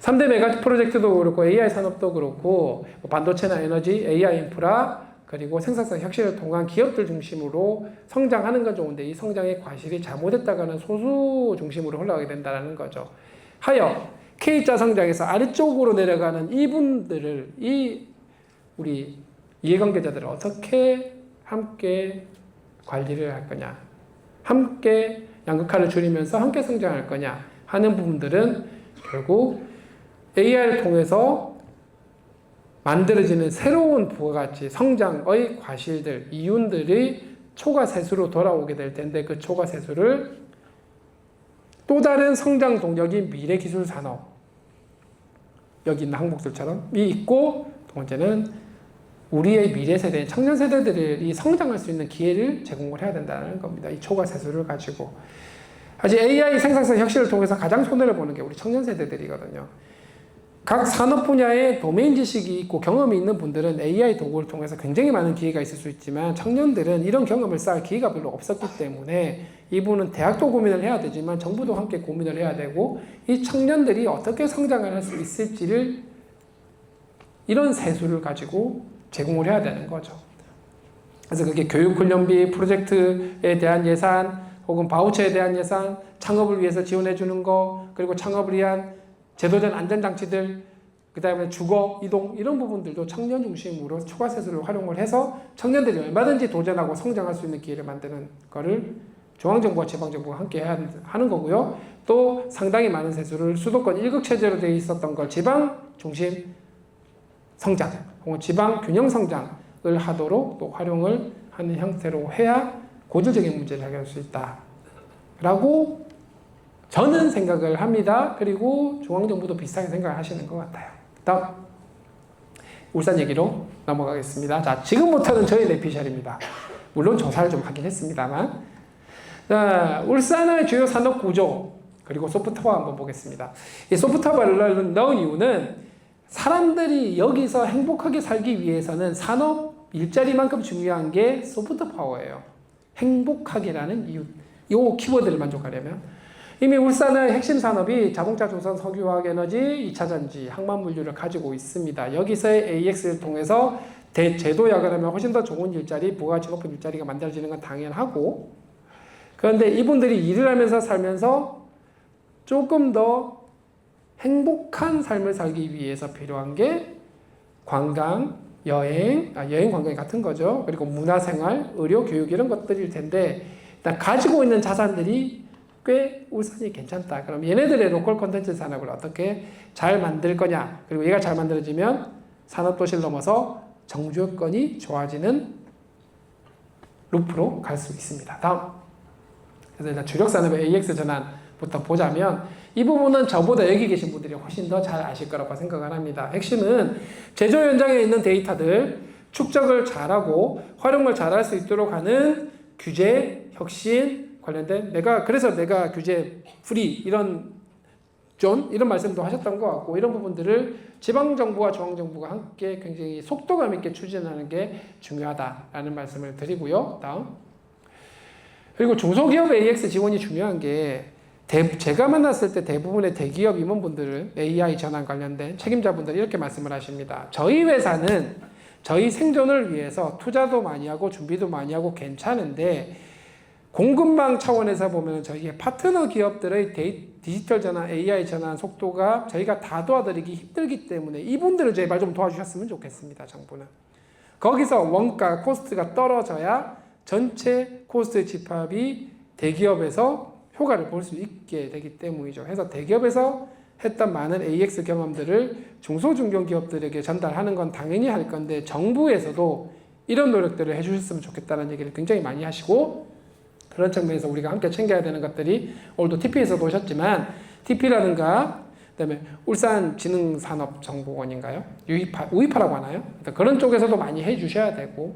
3대 메가 프로젝트도 그렇고 AI 산업도 그렇고 반도체나 에너지, AI 인프라 그리고 생산성 혁신을 통한 기업들 중심으로 성장하는 건 좋은데 이 성장의 과실이 잘못했다가는 소수 중심으로 흘러가게 된다는 거죠. 하여 K자 성장에서 아래쪽으로 내려가는 이분들을 우리 이해관계자들을 어떻게 함께 관리를 할 거냐, 함께 양극화를 줄이면서 함께 성장할 거냐 하는 부분들은 결국 AI를 통해서 만들어지는 새로운 부가가치, 성장의 과실들, 이윤들이 초과세수로 돌아오게 될 텐데 그 초과세수를 또 다른 성장 동력인 미래기술산업 여기 있는 항목들처럼 있고 두 번째는 우리의 미래 세대, 청년 세대들이 성장할 수 있는 기회를 제공을 해야 된다는 겁니다. 이 초과세수를 가지고 아직 AI 생산성 혁신을 통해서 가장 손해를 보는 게 우리 청년 세대들이거든요. 각 산업 분야에 도메인 지식이 있고 경험이 있는 분들은 AI 도구를 통해서 굉장히 많은 기회가 있을 수 있지만 청년들은 이런 경험을 쌓을 기회가 별로 없었기 때문에 이분은 대학도 고민을 해야 되지만 정부도 함께 고민을 해야 되고 이 청년들이 어떻게 성장을 할 수 있을지를 이런 세수를 가지고 제공을 해야 되는 거죠. 그래서 그게 교육훈련비, 프로젝트에 대한 예산 혹은 바우처에 대한 예산, 창업을 위해서 지원해 주는 거 그리고 창업을 위한 제도적 안전장치들, 그 다음에 주거, 이동 이런 부분들도 청년 중심으로 초과세수를 활용을 해서 청년들이 얼마든지 도전하고 성장할 수 있는 기회를 만드는 거를 중앙정부와 지방정부가 함께 하는 거고요. 또 상당히 많은 세수를 수도권 1극 체제로 되어 있었던 걸 지방 중심 성장 혹은 지방 균형 성장을 하도록 또 활용을 하는 형태로 해야 고질적인 문제를 해결할 수 있다라고 저는 생각을 합니다. 그리고 중앙정부도 비슷하게 생각을 하시는 것 같아요. 다음 울산 얘기로 넘어가겠습니다. 자, 지금부터는 저희 내피셜입니다. 물론 조사를 좀 하긴 했습니다만 자, 울산의 주요 산업 구조 그리고 소프트웨어 한번 보겠습니다. 이 소프트웨어를 넣은 이유는 사람들이 여기서 행복하게 살기 위해서는 산업 일자리만큼 중요한 게 소프트파워예요. 행복하게라는 이유, 이 키워드를 만족하려면 이미 울산의 핵심 산업이 자동차, 조선, 석유화학 에너지, 2차전지, 항만물류를 가지고 있습니다. 여기서의 AX를 통해서 대제도약을 하면 훨씬 더 좋은 일자리, 부가가치 높은 일자리가 만들어지는 건 당연하고 그런데 이분들이 일을 하면서 살면서 조금 더 행복한 삶을 살기 위해서 필요한 게 관광, 여행 관광이 같은 거죠. 그리고 문화생활, 의료, 교육 이런 것들일 텐데 일단 가지고 있는 자산들이 꽤 울산이 괜찮다. 그럼 얘네들의 로컬 콘텐츠 산업을 어떻게 잘 만들 거냐. 그리고 얘가 잘 만들어지면 산업도시를 넘어서 정주 여건이 좋아지는 루프로 갈 수 있습니다. 다음. 그래서 일단 주력산업의 AX 전환부터 보자면 이 부분은 저보다 여기 계신 분들이 훨씬 더 잘 아실 거라고 생각을 합니다. 핵심은 제조 현장에 있는 데이터들 축적을 잘하고 활용을 잘할 수 있도록 하는 규제, 혁신, 관련된 그래서 내가 규제 프리 이런 말씀도 하셨던 것 같고 이런 부분들을 지방정부와 중앙정부가 함께 굉장히 속도감 있게 추진하는 게 중요하다라는 말씀을 드리고요. 다음. 그리고 중소기업 AX 지원이 중요한 게 제가 만났을 때 대부분의 대기업 임원분들은 AI 전환 관련된 책임자분들이 이렇게 말씀을 하십니다. 저희 회사는 저희 생존을 위해서 투자도 많이 하고 준비도 많이 하고 괜찮은데 공급망 차원에서 보면 저희의 파트너 기업들의 디지털 전환, AI 전환 속도가 저희가 다 도와드리기 힘들기 때문에 이분들을 제발 좀 도와주셨으면 좋겠습니다. 정부는. 거기서 원가, 코스트가 떨어져야 전체 코스트 집합이 대기업에서 효과를 볼 수 있게 되기 때문이죠. 그래서 대기업에서 했던 많은 AX 경험들을 중소중견기업들에게 전달하는 건 당연히 할 건데 정부에서도 이런 노력들을 해주셨으면 좋겠다는 얘기를 굉장히 많이 하시고 그런 측면에서 우리가 함께 챙겨야 되는 것들이 오늘도 TP에서도 오셨지만 TP라든가 그다음에 울산지능산업정보원인가요? 우이파라고 하나요? 그런 쪽에서도 많이 해주셔야 되고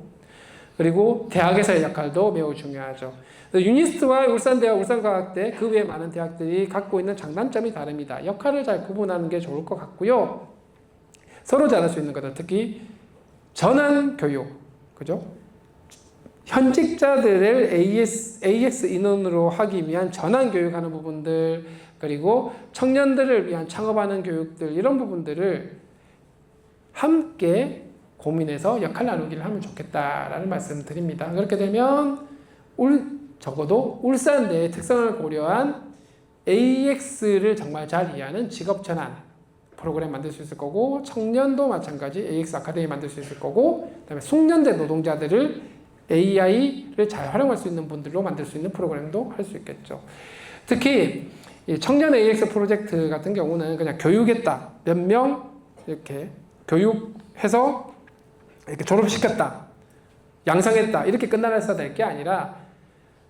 그리고 대학에서의 역할도 매우 중요하죠. 유니스트와 울산대학, 울산과학대 그 외에 많은 대학들이 갖고 있는 장단점이 다릅니다. 역할을 잘 구분하는 게 좋을 것 같고요. 서로 잘할 수 있는 것들 특히 전환 교육, 그죠? 현직자들을 AX 인원으로 하기 위한 전환 교육하는 부분들 그리고 청년들을 위한 창업하는 교육들 이런 부분들을 함께 고민해서 역할 나누기를 하면 좋겠다라는 말씀 드립니다. 그렇게 되면 적어도 울산대의 특성을 고려한 AX를 정말 잘 이해하는 직업 전환 프로그램 만들 수 있을 거고 청년도 마찬가지 AX 아카데미 만들 수 있을 거고 그다음에 숙련된 노동자들을 AI를 잘 활용할 수 있는 분들로 만들 수 있는 프로그램도 할 수 있겠죠. 특히 청년 AX 프로젝트 같은 경우는 그냥 교육했다 몇 명 이렇게 교육해서 이렇게 졸업시켰다 양성했다 이렇게 끝나서 될 게 아니라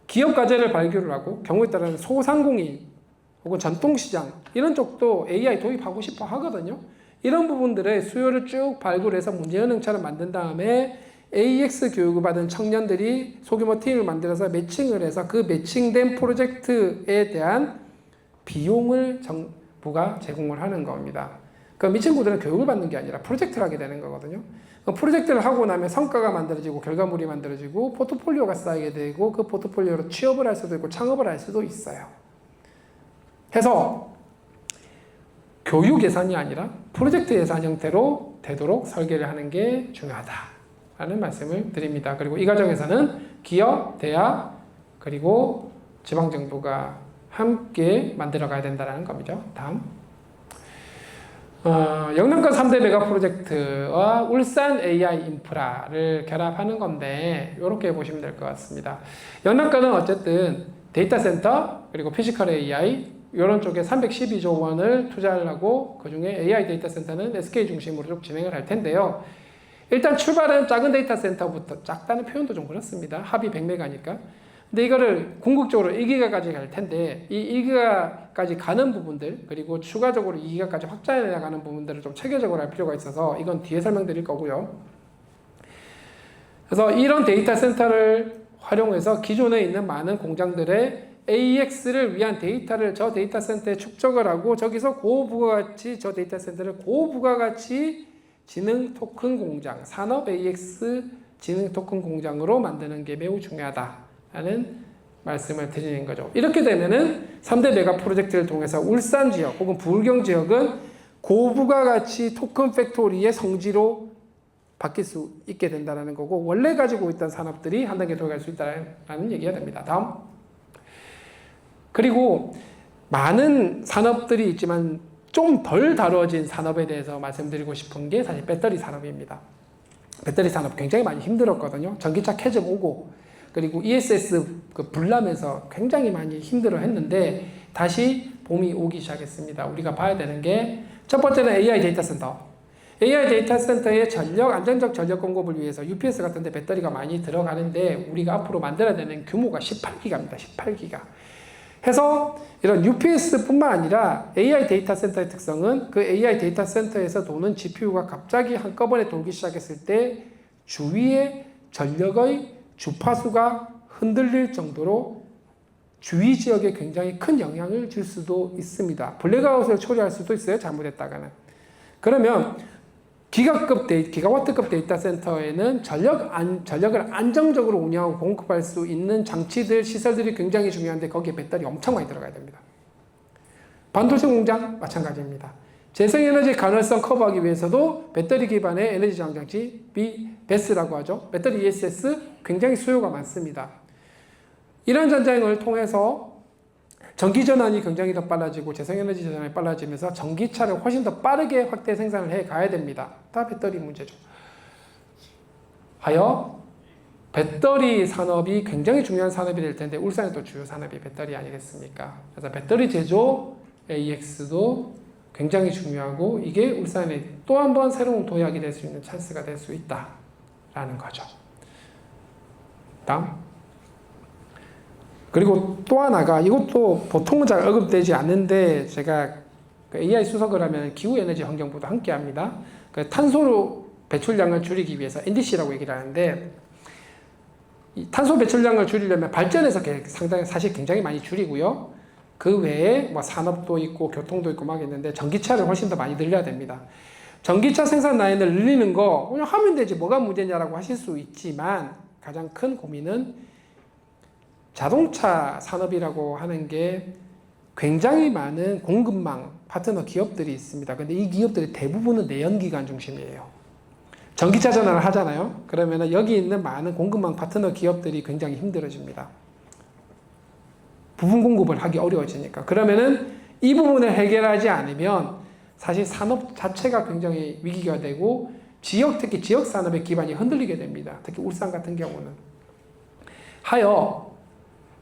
기업 과제를 발굴을 하고 경우에 따라서 소상공인 혹은 전통시장 이런 쪽도 AI 도입하고 싶어 하거든요. 이런 부분들의 수요를 쭉 발굴해서 문제은행처럼 만든 다음에 AX 교육을 받은 청년들이 소규모 팀을 만들어서 매칭을 해서 그 매칭된 프로젝트에 대한 비용을 정부가 제공을 하는 겁니다. 그럼 이 친구들은 교육을 받는 게 아니라 프로젝트를 하게 되는 거거든요. 프로젝트를 하고 나면 성과가 만들어지고 결과물이 만들어지고 포트폴리오가 쌓이게 되고 그 포트폴리오로 취업을 할 수도 있고 창업을 할 수도 있어요. 해서 교육 예산이 아니라 프로젝트 예산 형태로 되도록 설계를 하는 게 중요하다라는 말씀을 드립니다. 그리고 이 과정에서는 기업, 대학 그리고 지방정부가 함께 만들어가야 된다는 겁니다. 다음. 영남권 3대 메가 프로젝트와 울산 AI 인프라를 결합하는 건데 이렇게 보시면 될 것 같습니다. 영남권은 어쨌든 데이터 센터 그리고 피지컬 AI 이런 쪽에 312조 원을 투자하려고 그중에 AI 데이터 센터는 SK 중심으로 쭉 진행을 할 텐데요. 일단 출발은 작은 데이터 센터부터 작다는 표현도 좀 그렇습니다. 합이 100메가니까. 근데 이거를 궁극적으로 1기가까지 갈 텐데 이 1기가까지 가는 부분들 그리고 추가적으로 2기가까지 확장해 나가는 부분들을 좀 체계적으로 할 필요가 있어서 이건 뒤에 설명드릴 거고요. 그래서 이런 데이터 센터를 활용해서 기존에 있는 많은 공장들의 AX를 위한 데이터를 저 데이터 센터에 축적을 하고 저기서 고부가가치 저 데이터 센터를 고부가가치 지능 토큰 공장, 산업 AX 지능 토큰 공장으로 만드는 게 매우 중요하다라는 말씀을 드리는 거죠. 이렇게 되면은 3대 메가 프로젝트를 통해서 울산 지역 혹은 부울경 지역은 고부가가치 토큰 팩토리의 성지로 바뀔 수 있게 된다는 거고 원래 가지고 있던 산업들이 한 단계 더 갈 수 있다는 얘기가 됩니다. 다음. 그리고 많은 산업들이 있지만 좀 덜 다뤄진 산업에 대해서 말씀드리고 싶은 게 사실 배터리 산업입니다. 배터리 산업 굉장히 많이 힘들었거든요. 전기차 캐즘 오고 그리고 ESS 불나면서 굉장히 많이 힘들어 했는데 다시 봄이 오기 시작했습니다. 우리가 봐야 되는 게 첫 번째는 AI 데이터 센터. AI 데이터 센터의 안정적 전력 공급을 위해서 UPS 같은 데 배터리가 많이 들어가는데 우리가 앞으로 만들어야 되는 규모가 18기가입니다. 18기가. 해서 이런 UPS뿐만 아니라 AI 데이터 센터의 특성은 그 AI 데이터 센터에서 도는 GPU가 갑자기 한꺼번에 돌기 시작했을 때 주위의 전력의 주파수가 흔들릴 정도로 주위 지역에 굉장히 큰 영향을 줄 수도 있습니다. 블랙아웃을 초래할 수도 있어요. 잘못했다가는. 그러면 기가와트급 데이터 센터에는 전력을 안정적으로 운영하고 공급할 수 있는 장치들, 시설들이 굉장히 중요한데 거기에 배터리 엄청 많이 들어가야 됩니다. 반도체 공장 마찬가지입니다. 재생에너지 가능성 커버하기 위해서도 배터리 기반의 에너지 저장장치 BESS라고 하죠. 배터리 ESS 굉장히 수요가 많습니다. 이런 전쟁을 통해서 전기 전환이 굉장히 더 빨라지고 재생에너지 전환이 빨라지면서 전기차를 훨씬 더 빠르게 확대 생산을 해 가야 됩니다. 다 배터리 문제죠. 하여 배터리 산업이 굉장히 중요한 산업이 될 텐데 울산의 또 주요 산업이 배터리 아니겠습니까? 그래서 배터리 제조 AX도 굉장히 중요하고 이게 울산에 또 한 번 새로운 도약이 될 수 있는 찬스가 될 수 있다라는 거죠. 다음. 그리고 또 하나가 이것도 보통은 잘 언급되지 않는데 제가 AI 수석을 하면 기후에너지 환경부도 함께 합니다. 그 탄소 배출량을 줄이기 위해서 NDC라고 얘기를 하는데 이 탄소 배출량을 줄이려면 발전에서 상당히 사실 굉장히 많이 줄이고요. 그 외에 뭐 산업도 있고 교통도 있고 막 있는데 전기차를 훨씬 더 많이 늘려야 됩니다. 전기차 생산 라인을 늘리는 거 그냥 하면 되지 뭐가 문제냐라고 하실 수 있지만 가장 큰 고민은 자동차 산업이라고 하는 게 굉장히 많은 공급망 파트너 기업들이 있습니다. 근데 이 기업들의 대부분은 내연기관 중심이에요. 전기차 전환을 하잖아요. 그러면 여기 있는 많은 공급망 파트너 기업들이 굉장히 힘들어집니다. 부분 공급을 하기 어려워지니까. 그러면은 이 부분을 해결하지 않으면 사실 산업 자체가 굉장히 위기가 되고 특히 지역 산업의 기반이 흔들리게 됩니다. 특히 울산 같은 경우는. 하여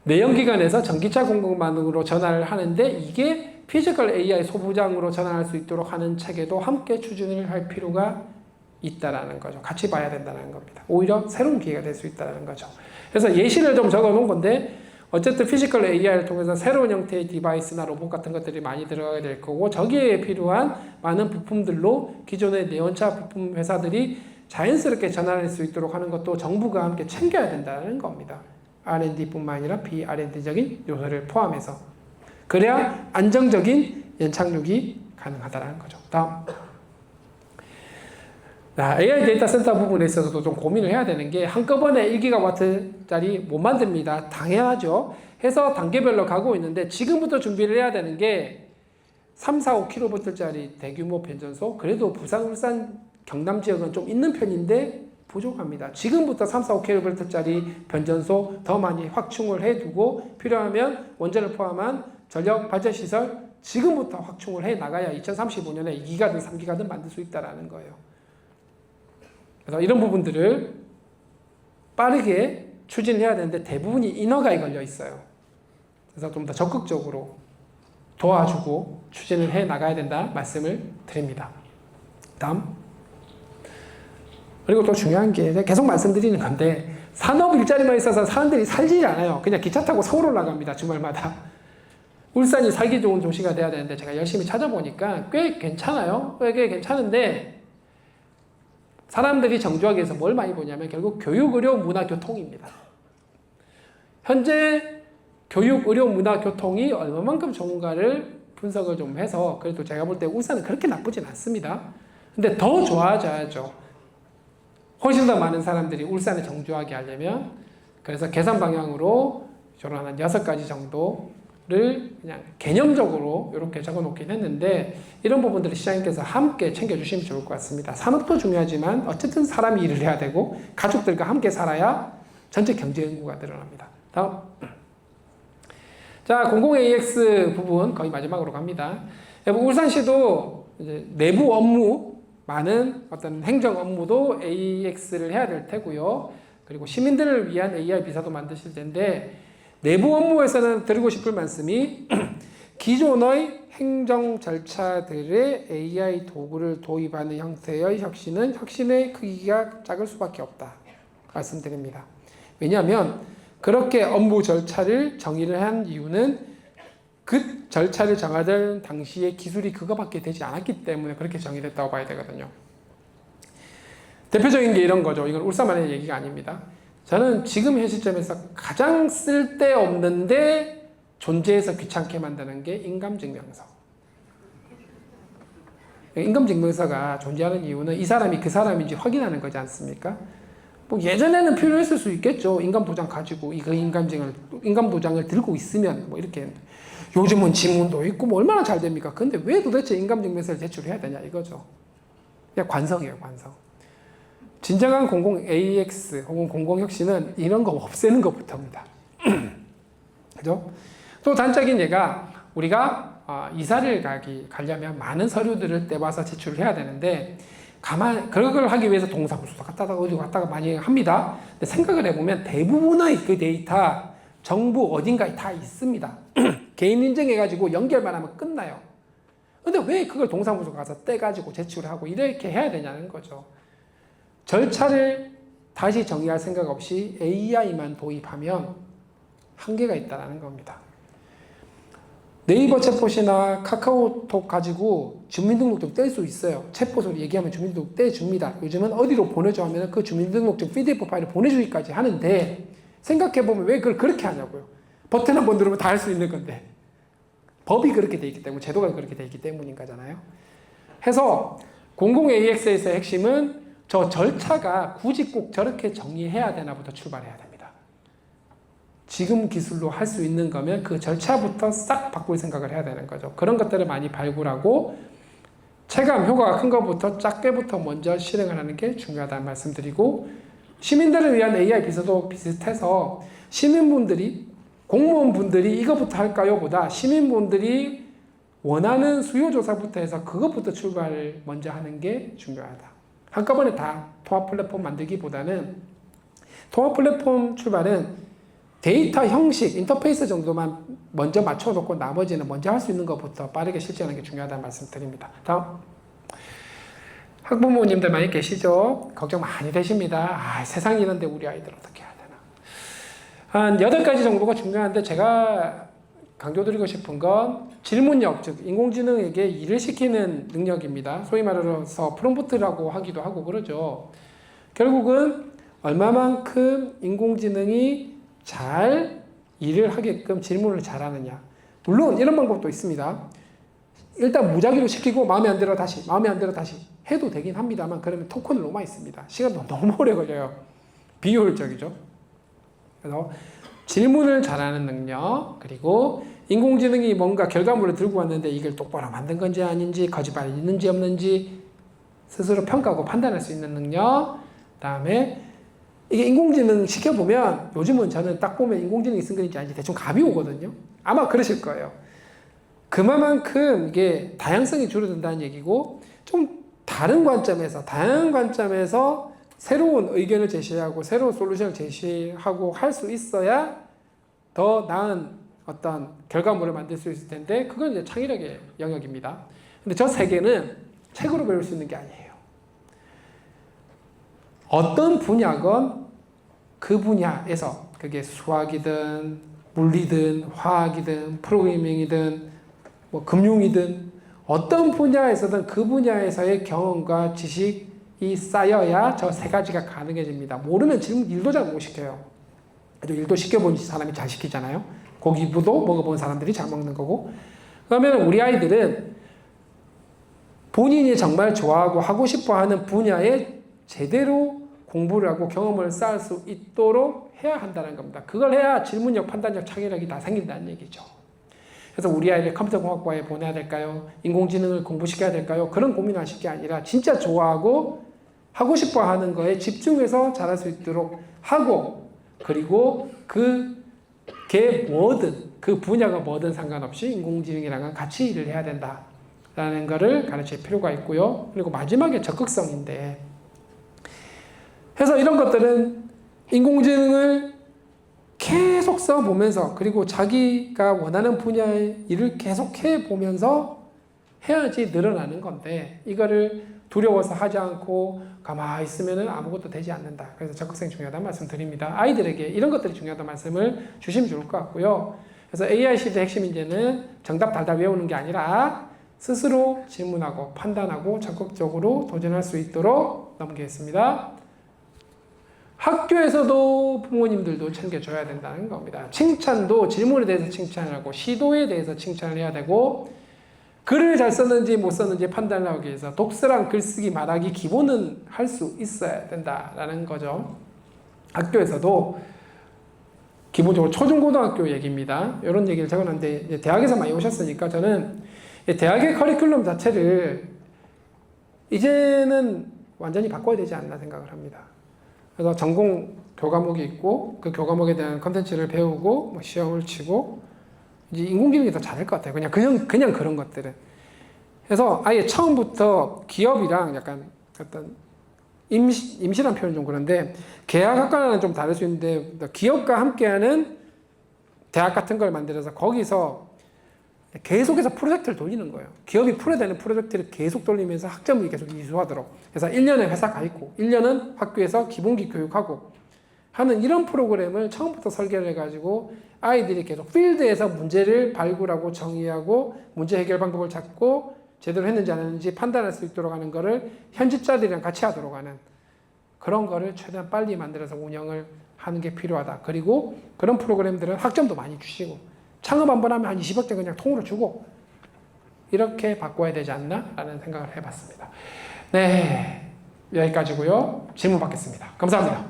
내연기관에서 전기차 공급망으로 전환을 하는데 이게 피지컬 AI 소부장으로 전환할 수 있도록 하는 체계도 함께 추진을 할 필요가 있다라는 거죠. 같이 봐야 된다는 겁니다. 오히려 새로운 기회가 될 수 있다는 거죠. 그래서 예시를 좀 적어 놓은 건데 어쨌든 피지컬 AI를 통해서 새로운 형태의 디바이스나 로봇 같은 것들이 많이 들어가게 될 거고 저기에 필요한 많은 부품들로 기존의 내연차 부품 회사들이 자연스럽게 전환할 수 있도록 하는 것도 정부가 함께 챙겨야 된다는 겁니다. R&D뿐만 아니라 비R&D적인 요소를 포함해서 그래야 안정적인 연착륙이 가능하다는 거죠. 다음. AI 데이터 센터 부분에 있어서도 좀 고민을 해야 되는 게 한꺼번에 1GW짜리 못 만듭니다. 당연하죠. 해서 단계별로 가고 있는데 지금부터 준비를 해야 되는 게 3, 4, 5kV짜리 대규모 변전소 그래도 부산, 울산, 경남 지역은 좀 있는 편인데 부족합니다. 지금부터 3, 4, 5kV짜리 변전소 더 많이 확충을 해두고 필요하면 원전을 포함한 전력 발전시설 지금부터 확충을 해 나가야 2035년에 2기가든 3기가든 만들 수 있다는 거예요. 그래서 이런 부분들을 빠르게 추진해야 되는데 대부분이 인허가에 걸려 있어요. 그래서 좀 더 적극적으로 도와주고 추진을 해 나가야 된다 말씀을 드립니다. 다음. 그리고 또 중요한 게 계속 말씀드리는 건데 산업 일자리만 있어서 사람들이 살지 않아요. 그냥 기차 타고 서울 올라갑니다. 주말마다. 울산이 살기 좋은 도시가 돼야 되는데 제가 열심히 찾아보니까 꽤 괜찮아요. 꽤 괜찮은데 사람들이 정주하기 위해서 뭘 많이 보냐면 결국 교육, 의료, 문화, 교통입니다. 현재 교육, 의료, 문화, 교통이 얼마만큼 좋은가를 분석을 좀 해서 그래도 제가 볼 때 울산은 그렇게 나쁘진 않습니다. 근데 더 좋아져야죠. 훨씬 더 많은 사람들이 울산에 정주하게 하려면 그래서 계산 방향으로 저런 한 6가지 정도를 그냥 개념적으로 이렇게 적어 놓긴 했는데 이런 부분들을 시장님께서 함께 챙겨주시면 좋을 것 같습니다. 산업도 중요하지만 어쨌든 사람이 일을 해야 되고 가족들과 함께 살아야 전체 경제 인구가 늘어납니다. 다음. 자, 공공-AX 부분 거의 마지막으로 갑니다. 울산시도 이제 내부 업무 많은 어떤 행정 업무도 AX를 해야 될 테고요. 그리고 시민들을 위한 AI 비서도 만드실 텐데 내부 업무에서는 드리고 싶을 말씀이 기존의 행정 절차들의 AI 도구를 도입하는 형태의 혁신의 크기가 작을 수밖에 없다 말씀드립니다. 왜냐하면 그렇게 업무 절차를 정의를 한 이유는 그 절차를 정하던 당시에 기술이 그거밖에 되지 않았기 때문에 그렇게 정의됐다고 봐야 되거든요. 대표적인 게 이런 거죠. 이건 울산만의 얘기가 아닙니다. 저는 지금 현 시점에서 가장 쓸데없는데 존재해서 귀찮게 만드는 게 인감증명서. 인감증명서가 존재하는 이유는 이 사람이 그 사람인지 확인하는 거지 않습니까? 뭐 예전에는 필요했을 수 있겠죠. 인감도장 가지고 그 인감도장을 들고 있으면 뭐 이렇게. 요즘은 지문도 있고 뭐 얼마나 잘 됩니까? 근데 왜 도대체 인감증명서를 제출해야 되냐 이거죠. 그냥 관성이에요, 관성. 진정한 공공 AX 혹은 공공혁신은 이런 거 없애는 것부터입니다. 그죠? 또 단적인 예가 우리가 이사를 가려면 많은 서류들을 떼봐서 제출을 해야 되는데 그걸 하기 위해서 동사무소 갔다가 어디 갔다가 많이 합니다. 근데 생각을 해보면 대부분의 그 데이터 정부 어딘가에 다 있습니다. 개인 인증해가지고 연결만 하면 끝나요. 근데 왜 그걸 동사무소 가서 떼가지고 제출하고 이렇게 해야 되냐는 거죠. 절차를 다시 정의할 생각 없이 AI만 도입하면 한계가 있다는 겁니다. 네이버 챗봇이나 카카오톡 가지고 주민등록증 뗄 수 있어요. 챗봇으로 얘기하면 주민등록 떼줍니다. 요즘은 어디로 보내줘 하면 그 주민등록증 PDF 파일을 보내주기까지 하는데 생각해보면 왜 그걸 그렇게 하냐고요. 버튼 한 번 누르면 다 할 수 있는 건데 법이 그렇게 돼 있기 때문에 제도가 그렇게 돼 있기 때문인 거잖아요. 해서 공공 AX에서의 핵심은 저 절차가 굳이 꼭 저렇게 정의해야 되나부터 출발해야 됩니다. 지금 기술로 할 수 있는 거면 그 절차부터 싹 바꿀 생각을 해야 되는 거죠. 그런 것들을 많이 발굴하고 체감 효과가 큰 것부터 작게부터 먼저 실행을 하는 게 중요하다는 말씀드리고 시민들을 위한 AI 비서도 비슷해서 시민분들이 공무원분들이 이것부터 할까요? 보다 시민분들이 원하는 수요조사부터 해서 그것부터 출발을 먼저 하는 게 중요하다. 한꺼번에 다 통합 플랫폼 만들기보다는 통합 플랫폼 출발은 데이터 형식, 인터페이스 정도만 먼저 맞춰놓고 나머지는 먼저 할 수 있는 것부터 빠르게 실천하는 게 중요하다는 말씀 드립니다. 다음. 학부모님들 많이 계시죠? 걱정 많이 되십니다. 세상이 이런데 우리 아이들 어떻게 해야 되나. 한 8가지 정도가 중요한데 제가 강조드리고 싶은 건 질문력, 즉 인공지능에게 일을 시키는 능력입니다. 소위 말해서 프롬프트라고 하기도 하고 그러죠. 결국은 얼마만큼 인공지능이 잘 일을 하게끔 질문을 잘하느냐. 물론 이런 방법도 있습니다. 일단 무작위로 시키고 마음에 안 들어 다시 해도 되긴 합니다만 그러면 토큰을 너무 많이 씁니다. 시간도 너무 오래 걸려요. 비효율적이죠. 그래서 질문을 잘하는 능력, 그리고 인공지능이 뭔가 결과물을 들고 왔는데 이걸 똑바로 만든 건지 아닌지, 거짓말이 있는지 없는지 스스로 평가하고 판단할 수 있는 능력, 그 다음에 이게 인공지능 시켜보면 요즘은 저는 딱 보면 인공지능이 쓴 건지 아닌지 대충 감이 오거든요. 아마 그러실 거예요. 그만큼 이게 다양성이 줄어든다는 얘기고 좀 다양한 관점에서 새로운 의견을 제시하고 새로운 솔루션을 제시하고 할 수 있어야 더 나은 어떤 결과물을 만들 수 있을 텐데 그건 이제 창의력의 영역입니다. 근데 저 세계는 책으로 배울 수 있는 게 아니에요. 어떤 분야건 그 분야에서 그게 수학이든 물리든 화학이든 프로그래밍이든 뭐 금융이든 어떤 분야에서든 그 분야에서의 경험과 지식이 쌓여야 저 3가지가 가능해집니다. 모르면 질문 일도 잘 못 시켜요. 일도 시켜본 사람이 잘 시키잖아요. 고기부도 먹어본 사람들이 잘 먹는 거고. 그러면 우리 아이들은 본인이 정말 좋아하고 하고 싶어하는 분야에 제대로 공부를 하고 경험을 쌓을 수 있도록 해야 한다는 겁니다. 그걸 해야 질문력, 판단력, 창의력이 다 생긴다는 얘기죠. 그래서 우리 아이를 컴퓨터공학과에 보내야 될까요? 인공지능을 공부시켜야 될까요? 그런 고민을 하실 게 아니라 진짜 좋아하고 하고 싶어 하는 거에 집중해서 잘할 수 있도록 하고 그리고 그게 뭐든 그 분야가 뭐든 상관없이 인공지능이랑은 같이 일을 해야 된다라는 거를 가르칠 필요가 있고요. 그리고 마지막에 적극성인데 그래서 이런 것들은 인공지능을 계속 써보면서 그리고 자기가 원하는 분야의 일을 계속 해보면서 해야지 늘어나는 건데 이거를 두려워서 하지 않고 가만히 있으면 아무것도 되지 않는다. 그래서 적극성이 중요하다는 말씀 드립니다. 아이들에게 이런 것들이 중요하다는 말씀을 주시면 좋을 것 같고요. 그래서 AI 시대의 핵심 인재는 정답 달달 외우는 게 아니라 스스로 질문하고 판단하고 적극적으로 도전할 수 있도록 넘기겠습니다. 학교에서도 부모님들도 챙겨줘야 된다는 겁니다. 칭찬도 질문에 대해서 칭찬을 하고 시도에 대해서 칭찬을 해야 되고 글을 잘 썼는지 못 썼는지 판단을 하기 위해서 독서랑 글쓰기 말하기 기본은 할 수 있어야 된다라는 거죠. 학교에서도 기본적으로 초중고등학교 얘기입니다. 이런 얘기를 적어놨는데 이제 대학에서 많이 오셨으니까 저는 대학의 커리큘럼 자체를 이제는 완전히 바꿔야 되지 않나 생각을 합니다. 그래서 전공 교과목이 있고 그 교과목에 대한 컨텐츠를 배우고 뭐 시험을 치고 이제 인공지능이 더 잘할 것 같아요. 그냥 그런 것들은. 그래서 아예 처음부터 기업이랑 약간 어떤 임시란 표현 좀 그런데 계약학과는 좀 다를 수 있는데 기업과 함께하는 대학 같은 걸 만들어서 거기서 계속해서 프로젝트를 돌리는 거예요. 기업이 풀어야 되는 프로젝트를 계속 돌리면서 학점을 계속 이수하도록. 그래서 1년에 회사 가 있고 1년은 학교에서 기본기 교육하고 하는 이런 프로그램을 처음부터 설계를 해가지고 아이들이 계속 필드에서 문제를 발굴하고 정의하고 문제 해결 방법을 찾고 제대로 했는지 안 했는지 판단할 수 있도록 하는 거를 현직자들이랑 같이 하도록 하는 그런 거를 최대한 빨리 만들어서 운영을 하는 게 필요하다. 그리고 그런 프로그램들은 학점도 많이 주시고 창업 한번 하면 한 20억대 그냥 통으로 주고 이렇게 바꿔야 되지 않나? 라는 생각을 해봤습니다. 네, 여기까지고요. 질문 받겠습니다. 감사합니다.